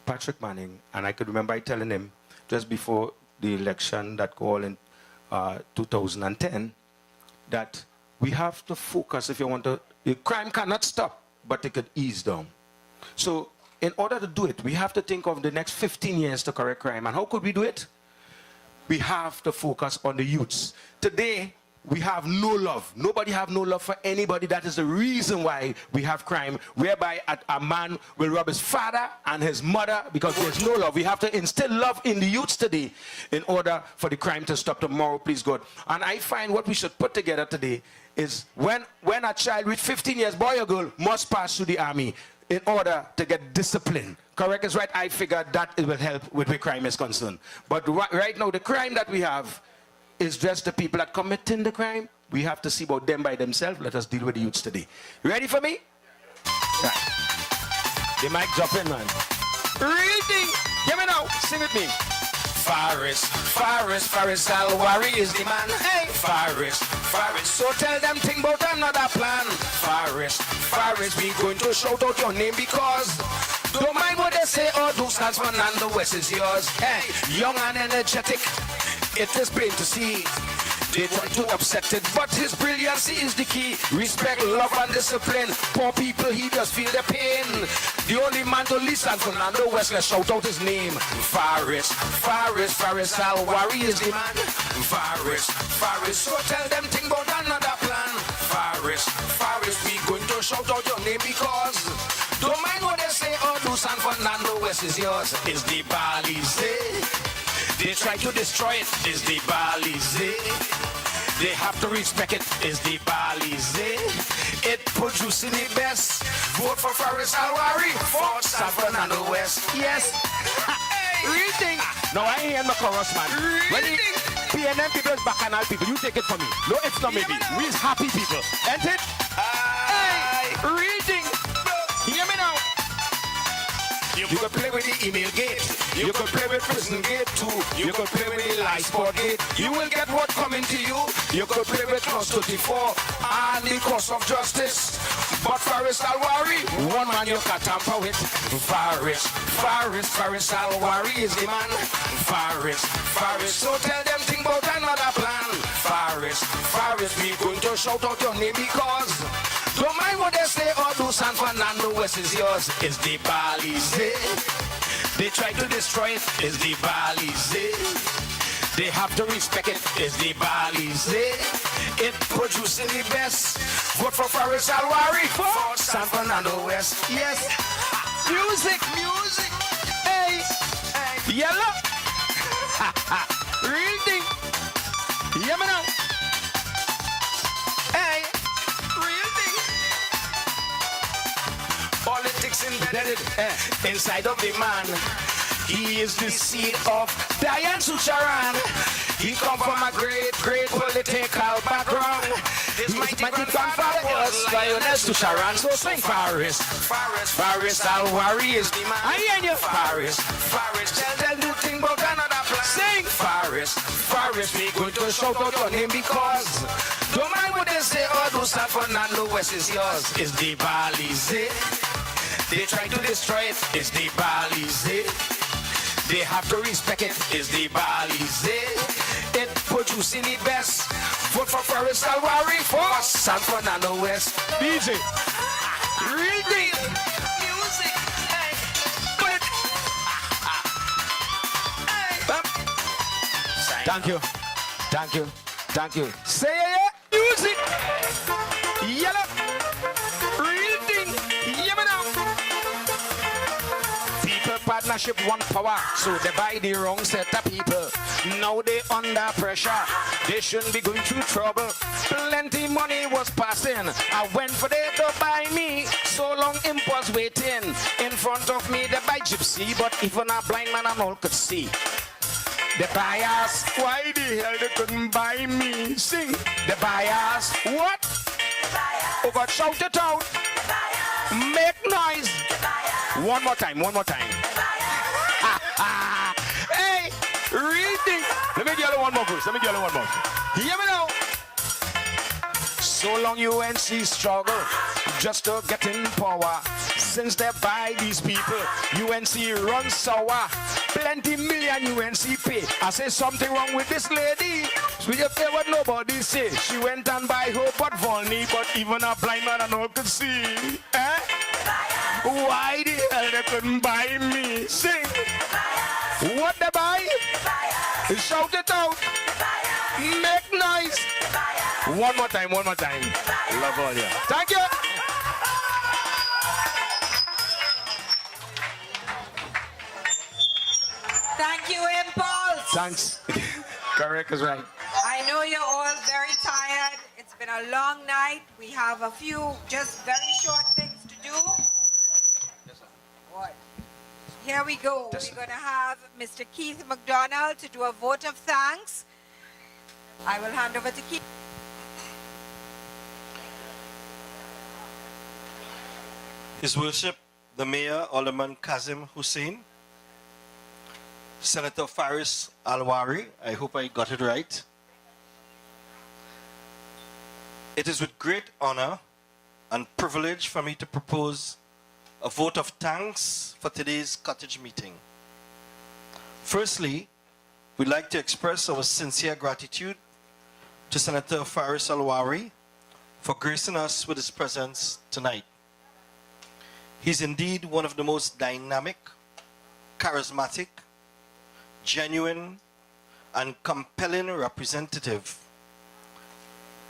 Patrick Manning, and I could remember I telling him just before the election that call in 2010 that we have to focus. If you want to, crime cannot stop, but it could ease down. So in order to do it, we have to think of the next 15 years to correct crime. And how could we do it? We have to focus on the youths. Today, we have no love. Nobody have no love for anybody. That is the reason why we have crime, whereby a man will rob his father and his mother because there's no love. We have to instill love in the youths today in order for the crime to stop tomorrow, please God. And I find what we should put together today is when a child with 15 years, boy or girl, must pass through the army in order to get discipline. Correct is right. I figure that it will help with where crime is concerned. But right now, the crime that we have is just the people that committing the crime. We have to see about them by themselves. Let us deal with the youths today. You ready for me? Right. The mic drop in, man. Real thing. Hear me now. Sing with me. Faris Alwari is the man. Hey, Faris. So tell them think about another plan. Faris, we going to shout out your name because don't mind what they say or do. San Fernando West is yours. Hey, young and energetic. It is plain to see. They try to upset it, but his brilliancy is the key. Respect, love, and discipline. Poor people, he does feel the pain. The only man to lead San Fernando West, let's shout out his name. Faris Alwari is the man. Faris, so tell them think about another plan. Faris, we going to shout out your name because don't mind what they say or do. San Fernando West is yours. Is the Balize. They try to destroy it, is the Balize. They have to respect it, is the Balize. It producing the best. Vote for Faris Alwari for San Fernando West. Yes. Reading. No, I ain't hear no chorus, man. Reading. PNM people is bacchanal people. You take it from me. No, it's not maybe. We're happy people. Ain't it? Hey, reading. Hear me now. You could play with the email gate. You could play with prison gate too. You could play with the light sport gate. You will get what coming to you. You could play with Clause 34 and the course of justice. But Faris Alwari, one man you can tamper with. Faris Alwari is the man. Faris, so tell them think about another plan. Faris, Faris, we going to shout out your name because don't mind what they say or do, San Fernando West is yours. It's the Balize. They try to destroy it. It's the Balize. They have to respect it. It's the Balize. It producing the best. Vote for Faris Alwari for San Fernando West. Yes. Music, music. Hey, hey. Yellow. Real thing. Yeah, man. Hey, real thing. Politics embedded inside of the man. He is the seed of Diane Sucharan. He come from a great, great political background. His mighty grandfather was Lionel Sucharan. So sing Faris, Faris, Faris Alwari is the man. I hear you, Faris, Faris. Tell the thing about another plan. Sing Faris, Faris. We going to shout out your name because don't mind what they say. All those San Fernando West is yours. It's the Balize. They try to destroy it. It's the Balize. They have to respect it. It's the Balize. It producing the best. Vote for Faris Alwari for San Fernando West. DJ. Real deal. Music. Hey. But. Hey. Thank you. Thank you. Thank you. Say it. Music. Yellow. Real thing. Yeah, man. Partnership one power, so they buy the wrong set of people. Now they under pressure. They shouldn't be going through trouble. Plenty money was passing. I went for them to buy me. So long imp was waiting in front of me. They buy gypsy, but even a blind man and all could see. The buyers, why the hell they couldn't buy me? Sing. The buyers, what? Oh God, shout it out. Make noise. One more time, one more time. Hey, reading. Let me get one more verse. Let me get one more. Hear me now. So long UNC struggle just to get in power. Since they buy these people, UNC runs sour. Plenty million UNC pay. I say something wrong with this lady. So you pay what nobody say. She went and buy her but Volney, but even a blind man and all could see. Eh? Why the hell they couldn't buy me? Sing. What they buy? Shout it out. Make noise. One more time, one more time. Love all you. Thank you. Thank you, Impulse. Thanks. Correct is right. I know you're all very tired. It's been a long night. We have a few just very short things to do. What? Here we go. We're going to have Mr. Keith McDonald to do a vote of thanks. I will hand over to Keith. His Worship, the Mayor, Alderman Kazim Hussein, Senator Faris Alwari, I hope I got it right. It is with great honor and privilege for me to propose a vote of thanks for today's cottage meeting. Firstly, we'd like to express our sincere gratitude to Senator Faris Alwari for gracing us with his presence tonight. He's indeed one of the most dynamic, charismatic, genuine, and compelling representative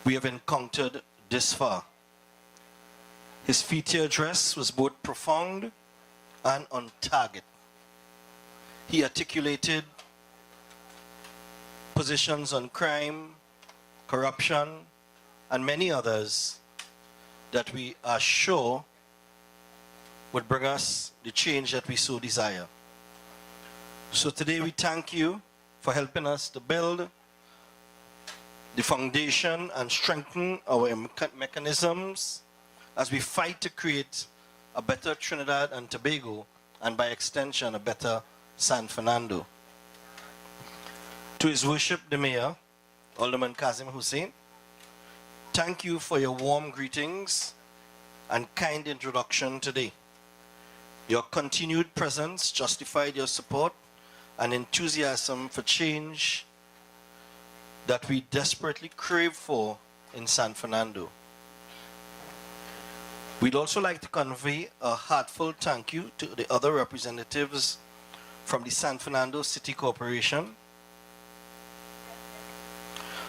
we have encountered this far. His feature address was both profound and on target. He articulated positions on crime, corruption, and many others that we are sure would bring us the change that we so desire. So today we thank you for helping us to build the foundation and strengthen our mechanisms as we fight to create a better Trinidad and Tobago, and by extension, a better San Fernando. To His Worship the Mayor, Alderman Kazim Hussein, thank you for your warm greetings and kind introduction today. Your continued presence justified your support and enthusiasm for change that we desperately crave for in San Fernando. We'd also like to convey a heartfelt thank you to the other representatives from the San Fernando City Corporation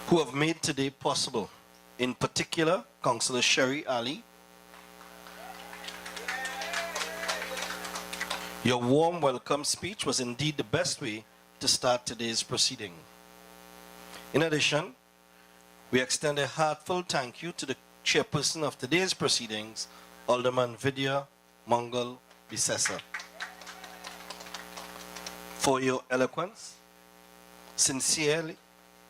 who have made today possible. In particular, Councillor Sherry Ali. Your warm welcome speech was indeed the best way to start today's proceeding. In addition, we extend a heartfelt thank you to the chairperson of today's proceedings, Alderman Vidya Mangal Bisesa, for your eloquence, sincerity,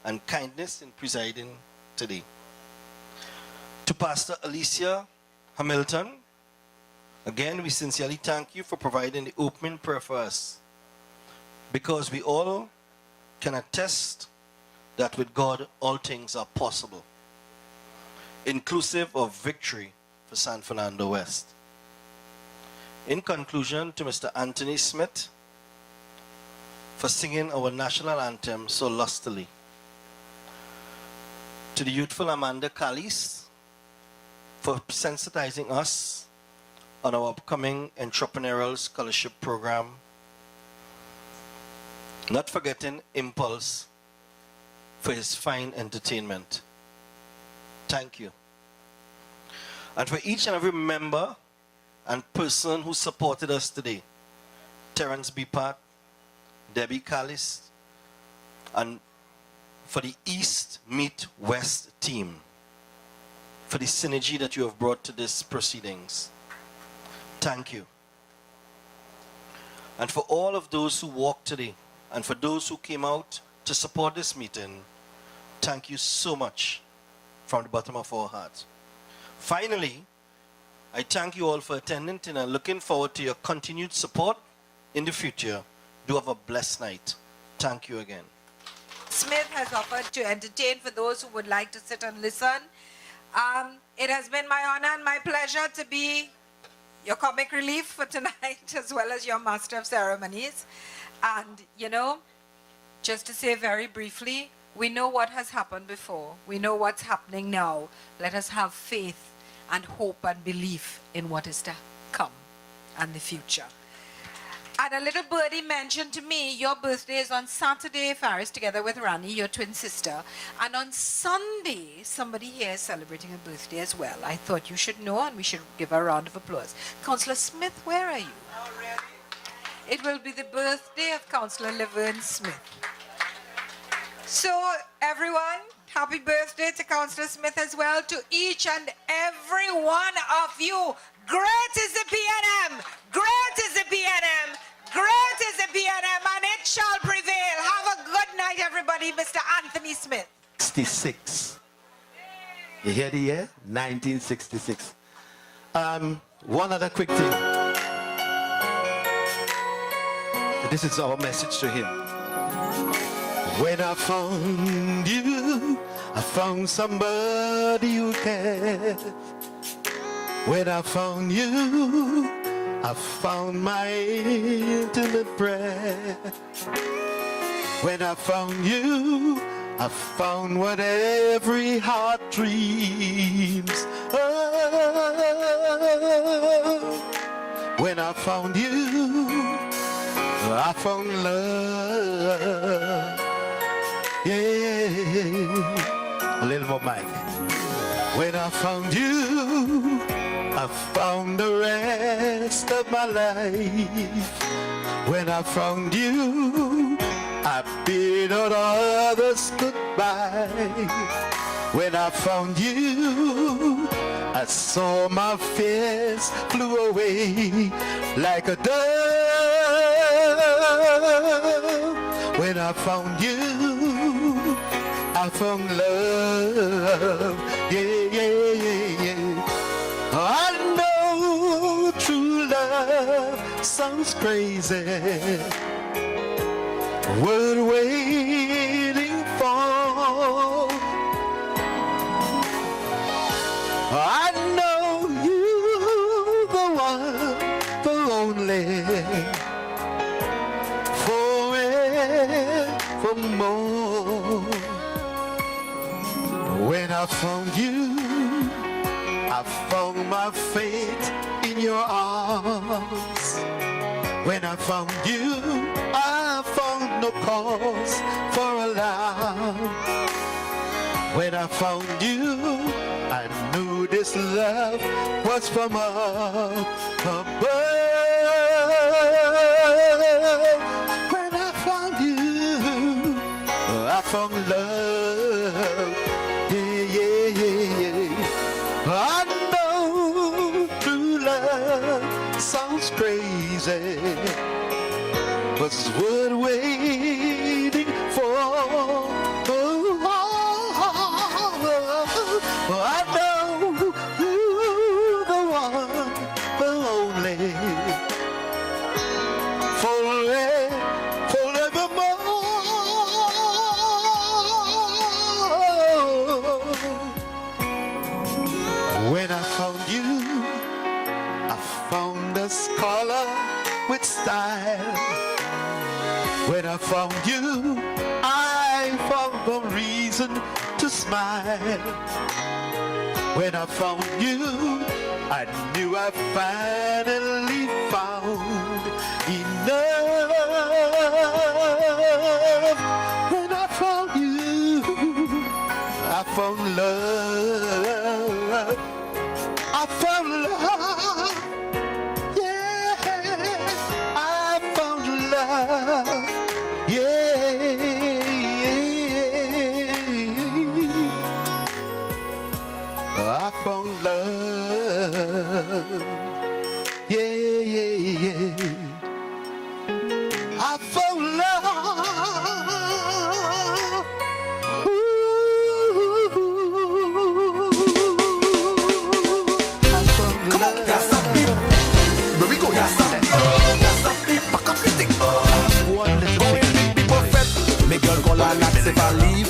and kindness in presiding today. To Pastor Alicia Hamilton, again, we sincerely thank you for providing the opening prayer for us, because we all can attest that with God, all things are possible, inclusive of victory for San Fernando West. In conclusion, to Mr. Anthony Smith for singing our national anthem so lustily. To the youthful Amanda Callis for sensitizing us on our upcoming entrepreneurial scholarship program. Not forgetting Impulse for his fine entertainment. Thank you. And for each and every member and person who supported us today, Terence Bipat, Debbie Callis, and for the East Meet West team, for the synergy that you have brought to these proceedings. Thank you. And for all of those who walked today, and for those who came out to support this meeting, thank you so much from the bottom of our hearts. Finally, I thank you all for attending and I'm looking forward to your continued support in the future. Do have a blessed night. Thank you again. Smith has offered to entertain for those who would like to sit and listen. It has been my honor and my pleasure to be your comic relief for tonight, as well as your master of ceremonies. And, you know, just to say very briefly, we know what has happened before. We know what's happening now. Let us have faith and hope and belief in what is to come and the future. And a little birdie mentioned to me, your birthday is on Saturday, Faris, together with Rani, your twin sister. And on Sunday, somebody here is celebrating a birthday as well. I thought you should know, and we should give a round of applause. Councillor Smith, where are you? It will be the birthday of Councillor Laverne Smith. So, everyone, happy birthday to Councillor Smith as well, to each and every one of you. Great is the PNM! Great is the PNM! Great is the PNM, and it shall prevail. Have a good night, everybody. Mr. Anthony Smith. 66. You hear the year? 1966. One other quick thing. This is our message to him. When I found you, I found somebody who cared. When I found you, I found my intimate prayer. When I found you, I found what every heart dreams of. When I found you, I found love. Yeah, a little more mic. When I found you, I found the rest of my life. When I found you, I bid all others goodbye. When I found you, I saw my fears flew away like a dove. When I found you, I found love. Yeah, yeah, yeah, yeah. I know true love sounds crazy, worth waiting for. I know you the one, the only, forevermore. When I found you, I found my fate in your arms. When I found you, I found no cause for alarm. When I found you, I knew this love was from above. When I found you, I found love. Yeah, yeah, yeah, yeah. I know true love sounds crazy, but it's worth waiting for. I know you're the one, the only, forevermore. When I found you, I found a scholar with style. When I found you, I found a reason to smile. When I found you, I knew I finally found enough. When I found you, I found love. I found love. Yeah, I found love. Yeah. I found love. Yeah, yeah, yeah. I found love. Ooh. I found love. Where we go? Back up the thing. One little big people fed. Me girl call her Nazi Valley.